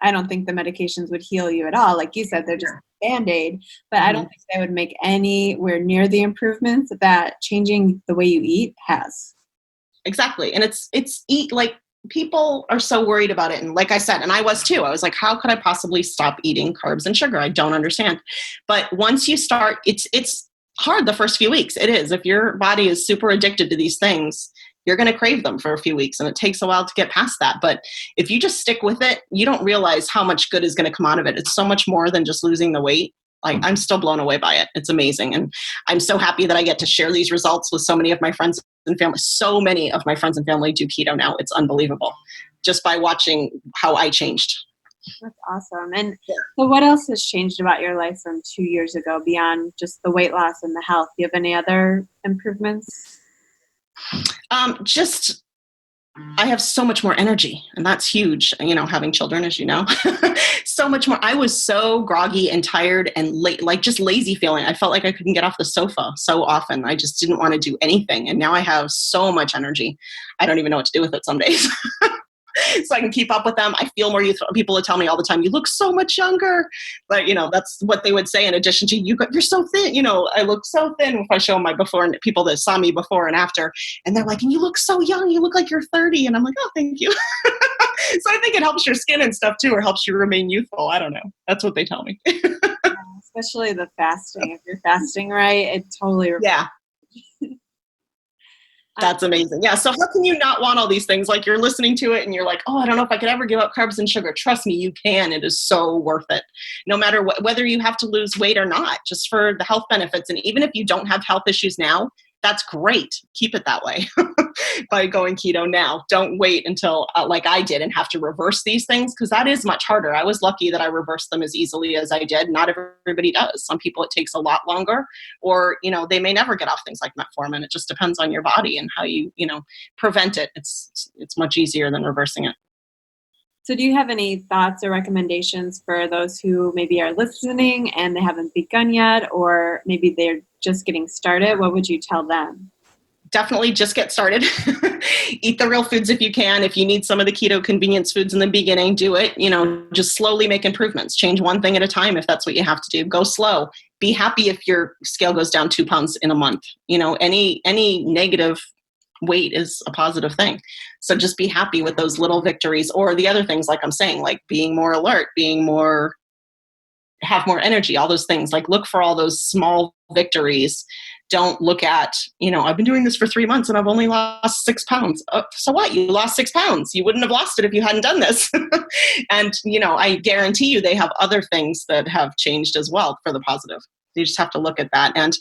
I don't think the medications would heal you at all. Like you said, they're just a Band-Aid, but I don't think they would make anywhere near the improvements that changing the way you eat has. Exactly. And it's like, people are so worried about it. And like I said, and I was too, I was like, how could I possibly stop eating carbs and sugar? I don't understand. But once you start, it's hard the first few weeks. It is. If your body is super addicted to these things, you're going to crave them for a few weeks, and it takes a while to get past that. But if you just stick with it, you don't realize how much good is going to come out of it. It's so much more than just losing the weight. Like, I'm still blown away by it. It's amazing. And I'm so happy that I get to share these results with so many of my friends and family. So many of my friends and family do keto now. It's unbelievable, just by watching how I changed. That's awesome. And so what else has changed about your life from 2 years ago beyond just the weight loss and the health? Do you have any other improvements? Just, I have so much more energy, and that's huge. Having children, as you know, so much more. I was so groggy and tired and like just lazy feeling. I felt like I couldn't get off the sofa so often. I just didn't want to do anything. And now I have so much energy. I don't even know what to do with it some days. So I can keep up with them. I feel more youthful. People would tell me all the time, you look so much younger. But, that's what they would say in addition to, you're so thin. I look so thin if I show my before, and people that saw me before and after. And they're like, and you look so young. You look like you're 30. And I'm like, oh, thank you. So I think it helps your skin and stuff too, or helps you remain youthful. I don't know. That's what they tell me. Especially the fasting. If you're fasting right, it totally. Yeah. That's amazing. Yeah. So how can you not want all these things? Like, you're listening to it and you're like, oh, I don't know if I could ever give up carbs and sugar. Trust me, you can. It is so worth it. No matter whether you have to lose weight or not, just for the health benefits. And even if you don't have health issues now, that's great. Keep it that way by going keto now. Don't wait until like I did and have to reverse these things, because that is much harder. I was lucky that I reversed them as easily as I did. Not everybody does. Some people it takes a lot longer, or they may never get off things like metformin. It just depends on your body and how you prevent it. It's much easier than reversing it. So do you have any thoughts or recommendations for those who maybe are listening and they haven't begun yet, or maybe they're just getting started? What would you tell them? Definitely just get started. Eat the real foods if you can. If you need some of the keto convenience foods in the beginning, do it. Just slowly make improvements. Change one thing at a time if that's what you have to do. Go slow. Be happy if your scale goes down 2 pounds in a month. Any negative weight is a positive thing. So just be happy with those little victories, or the other things, like I'm saying, like being more alert, have more energy, all those things. Like, look for all those small victories don't look at, I've been doing this for 3 months and I've only lost 6 pounds. So what? You lost 6 pounds. You wouldn't have lost it if you hadn't done this. And, I guarantee you they have other things that have changed as well for the positive. You just have to look at that. And,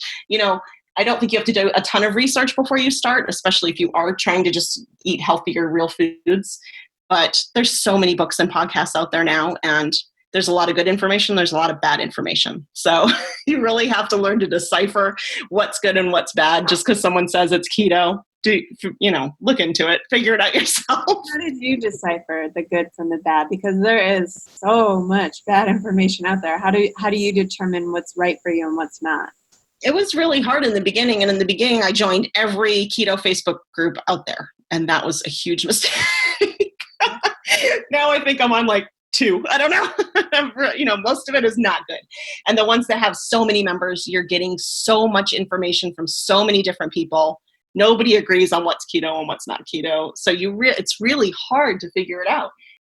I don't think you have to do a ton of research before you start, especially if you are trying to just eat healthier, real foods. But there's so many books and podcasts out there now, and there's a lot of good information. There's a lot of bad information. So you really have to learn to decipher what's good and what's bad. Just because someone says it's keto, look into it, figure it out yourself. How did you decipher the good from the bad? Because there is so much bad information out there. How do you determine what's right for you and what's not? It was really hard in the beginning. And in the beginning, I joined every keto Facebook group out there. And that was a huge mistake. Now I think I'm on like 2. I don't know. Most of it is not good. And the ones that have so many members, you're getting so much information from so many different people. Nobody agrees on what's keto and what's not keto. So it's really hard to figure it out.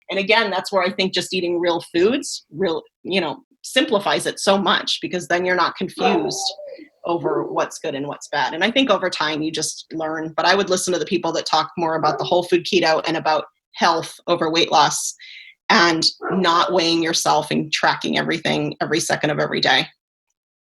And again, that's where I think just eating real foods, simplifies it so much, because then you're not confused over what's good and what's bad. And I think over time you just learn. But I would listen to the people that talk more about the whole food keto and about health over weight loss, and not weighing yourself and tracking everything every second of every day.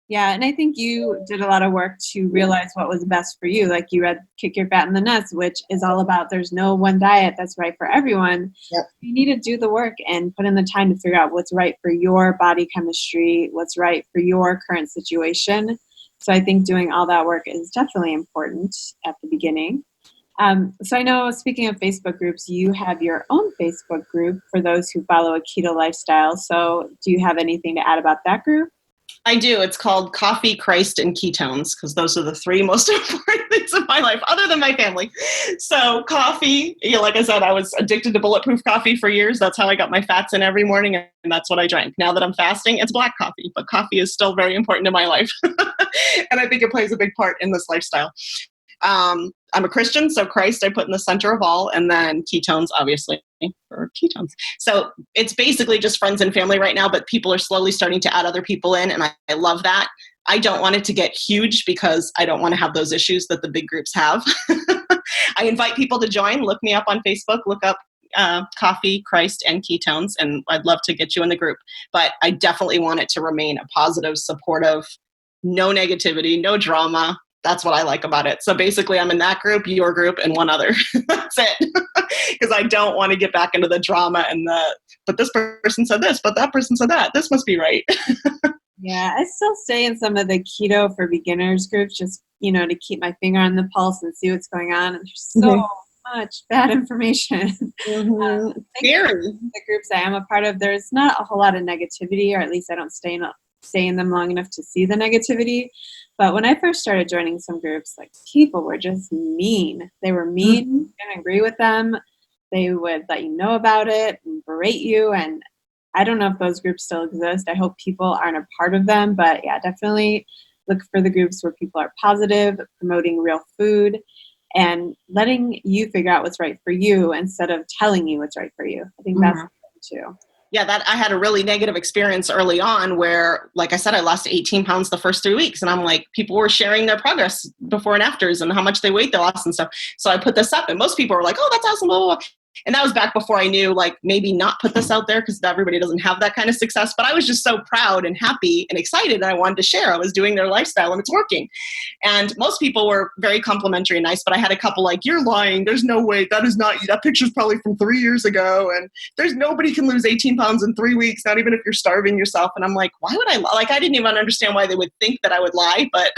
Yeah, and I think you did a lot of work to realize what was best for you. Like you read Kick Your Fat in the Nuts, which is all about there's no one diet that's right for everyone. Yep. You need to do the work and put in the time to figure out what's right for your body chemistry, what's right for your current situation. So I think doing all that work is definitely important at the beginning. So I know, speaking of Facebook groups, you have your own Facebook group for those who follow a keto lifestyle. So do you have anything to add about that group? I do. It's called Coffee, Christ, and Ketones, because those are the 3 most important things in my life, other than my family. So coffee, like I said, I was addicted to bulletproof coffee for years. That's how I got my fats in every morning, and that's what I drank. Now that I'm fasting, it's black coffee, but coffee is still very important in my life. And I think it plays a big part in this lifestyle. I'm a Christian, so Christ I put in the center of all, and then ketones, obviously, for ketones. So it's basically just friends and family right now, but people are slowly starting to add other people in, and I love that. I don't want it to get huge because I don't want to have those issues that the big groups have. I invite people to join. Look me up on Facebook. Look up Coffee, Christ, and Ketones, and I'd love to get you in the group. But I definitely want it to remain a positive, supportive, no negativity, no drama. That's what I like about it. So basically I'm in that group, your group, and one other. That's it. Because I don't want to get back into the drama and but this person said this, but that person said that. This must be right. Yeah, I still stay in some of the keto for beginners groups, just, to keep my finger on the pulse and see what's going on. And there's so much bad information. Scary. The groups I am a part of, there's not a whole lot of negativity, or at least I don't stay in them long enough to see the negativity. But when I first started joining some groups, like, people were just mean. They were mean. You didn't agree with them. They would let you know about it and berate you. And I don't know if those groups still exist. I hope people aren't a part of them. But yeah, definitely look for the groups where people are positive, promoting real food, and letting you figure out what's right for you instead of telling you what's right for you. I think that's important too. Yeah, that I had a really negative experience early on where, like I said, I lost 18 pounds the first 3 weeks. And I'm like, people were sharing their progress before and afters and how much they weighed they lost and stuff. So I put this up and most people were like, oh, that's awesome, blah, blah, blah. And that was back before I knew, like, maybe not put this out there because everybody doesn't have that kind of success. But I was just so proud and happy and excited, and I wanted to share. I was doing their lifestyle and it's working. And most people were very complimentary and nice, but I had a couple like, you're lying. There's no way. That picture's probably from 3 years ago. And there's nobody can lose 18 pounds in 3 weeks, not even if you're starving yourself. And I'm like, why would I lie? Like, I didn't even understand why they would think that I would lie, but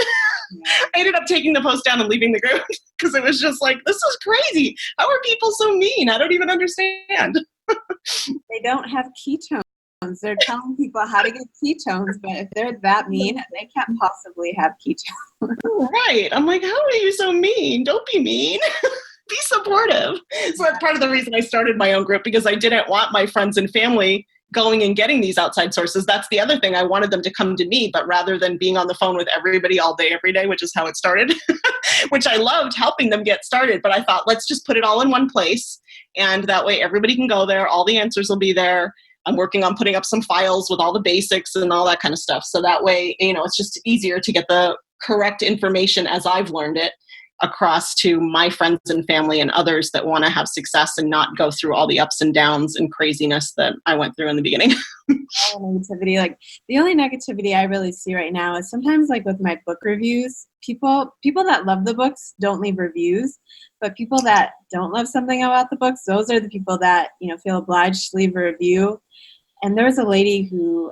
I ended up taking the post down and leaving the group because it was just like, this is crazy. How are people so mean? I don't even understand. They don't have ketones. They're telling people how to get ketones, but if they're that mean, they can't possibly have ketones. Right. I'm like, how are you so mean? Don't be mean. Be supportive. So that's part of the reason I started my own group, because I didn't want my friends and family going and getting these outside sources. That's the other thing. I wanted them to come to me, but rather than being on the phone with everybody all day, every day, which is how it started, which I loved helping them get started. But I thought, let's just put it all in one place. And that way everybody can go there. All the answers will be there. I'm working on putting up some files with all the basics and all that kind of stuff. So that way, it's just easier to get the correct information as I've learned it across to my friends and family and others that want to have success and not go through all the ups and downs and craziness that I went through in the beginning. All negativity. Like the only negativity I really see right now is sometimes like with my book reviews, people that love the books don't leave reviews, but people that don't love something about the books, those are the people that, feel obliged to leave a review. And there was a lady who,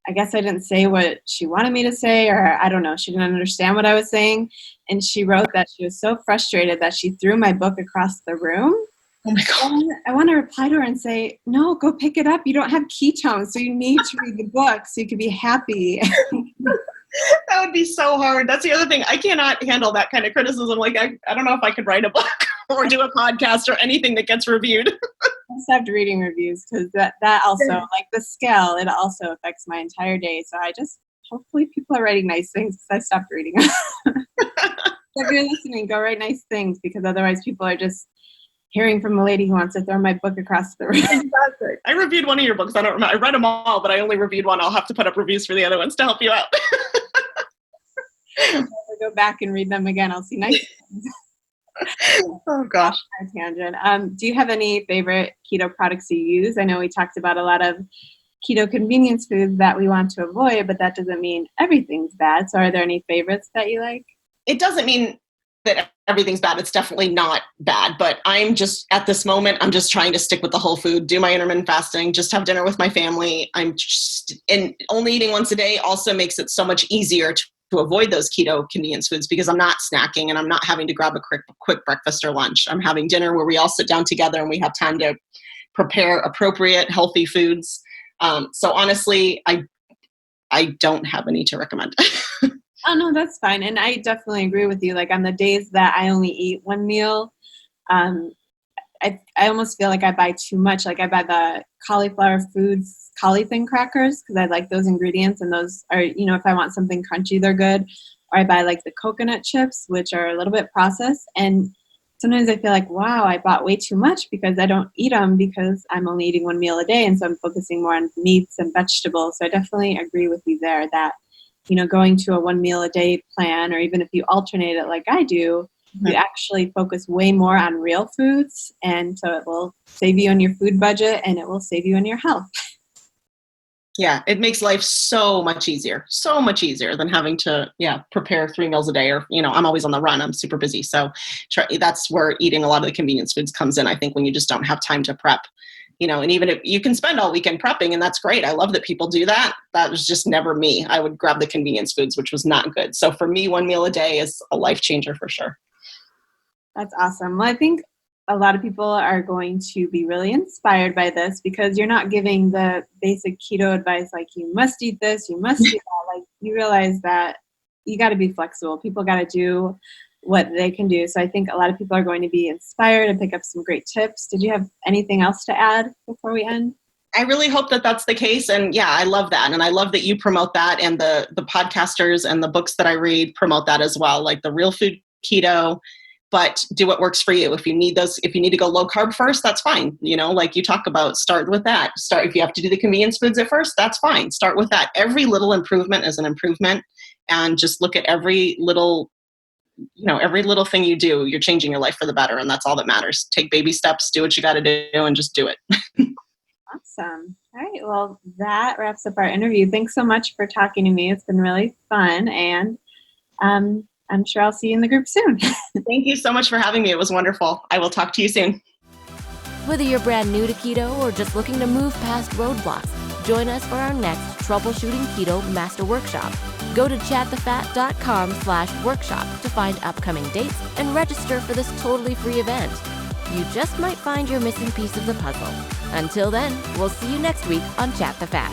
I guess I didn't say what she wanted me to say, or I don't know, she didn't understand what I was saying. And she wrote that she was so frustrated that she threw my book across the room. Oh my God. And I want to reply to her and say, no, go pick it up. You don't have ketones, so you need to read the book so you can be happy. That would be so hard. That's the other thing. I cannot handle that kind of criticism. Like, I don't know if I could write a book or do a podcast or anything that gets reviewed. I stopped reading reviews because that also, like the scale, it also affects my entire day. So hopefully people are writing nice things because I stopped reading them. If you're listening, go write nice things, because otherwise people are just hearing from a lady who wants to throw my book across the room. Exactly. I reviewed one of your books. I don't remember. I read them all, but I only reviewed one. I'll have to put up reviews for the other ones to help you out. I'll go back and read them again. I'll see nice things. Oh gosh. Tangent. Do you have any favorite keto products you use? I know we talked about a lot of keto convenience foods that we want to avoid, but that doesn't mean everything's bad. So are there any favorites that you like? It doesn't mean that everything's bad. It's definitely not bad, but I'm just, at this moment, I'm just trying to stick with the whole food, do my intermittent fasting, just have dinner with my family. And only eating once a day also makes it so much easier to avoid those keto convenience foods, because I'm not snacking and I'm not having to grab a quick breakfast or lunch. I'm having dinner where we all sit down together and we have time to prepare appropriate, healthy foods. So honestly, I don't have any to recommend. Oh, no, that's fine. And I definitely agree with you. Like on the days that I only eat one meal, I almost feel like I buy too much. Like I buy the cauliflower foods, cauliflower crackers, because I like those ingredients, and those are, if I want something crunchy, they're good. Or I buy like the coconut chips, which are a little bit processed. And sometimes I feel like, wow, I bought way too much because I don't eat them because I'm only eating one meal a day. And so I'm focusing more on meats and vegetables. So I definitely agree with you there that, going to a 1 meal a day plan, or even if you alternate it like I do, you actually focus way more on real foods. And so it will save you on your food budget and it will save you on your health. Yeah, it makes life so much easier than having to, prepare 3 meals a day, or, I'm always on the run. I'm super busy. So that's where eating a lot of the convenience foods comes in. I think when you just don't have time to prep, and even if you can spend all weekend prepping, and that's great. I love that people do that. That was just never me. I would grab the convenience foods, which was not good. So for me, 1 meal a day is a life changer for sure. That's awesome. Well, I think a lot of people are going to be really inspired by this, because you're not giving the basic keto advice like you must eat this, you must eat that. Like you realize that you got to be flexible. People got to do what they can do. So I think a lot of people are going to be inspired and pick up some great tips. Did you have anything else to add before we end? I really hope that that's the case. And I love that. And I love that you promote that, and the podcasters and the books that I read promote that as well, like the real food keto. But do what works for you. If you need to go low carb first, that's fine. Like you talk about, start with that. If you have to do the convenience foods at first, that's fine. Start with that. Every little improvement is an improvement, and just look at every little thing you do, you're changing your life for the better. And that's all that matters. Take baby steps, do what you got to do, and just do it. Awesome. All right. Well, that wraps up our interview. Thanks so much for talking to me. It's been really fun. And, I'm sure I'll see you in the group soon. Thank you so much for having me. It was wonderful. I will talk to you soon. Whether you're brand new to keto or just looking to move past roadblocks, join us for our next Troubleshooting Keto Master Workshop. Go to chatthefat.com/workshop to find upcoming dates and register for this totally free event. You just might find your missing piece of the puzzle. Until then, we'll see you next week on Chat the Fat.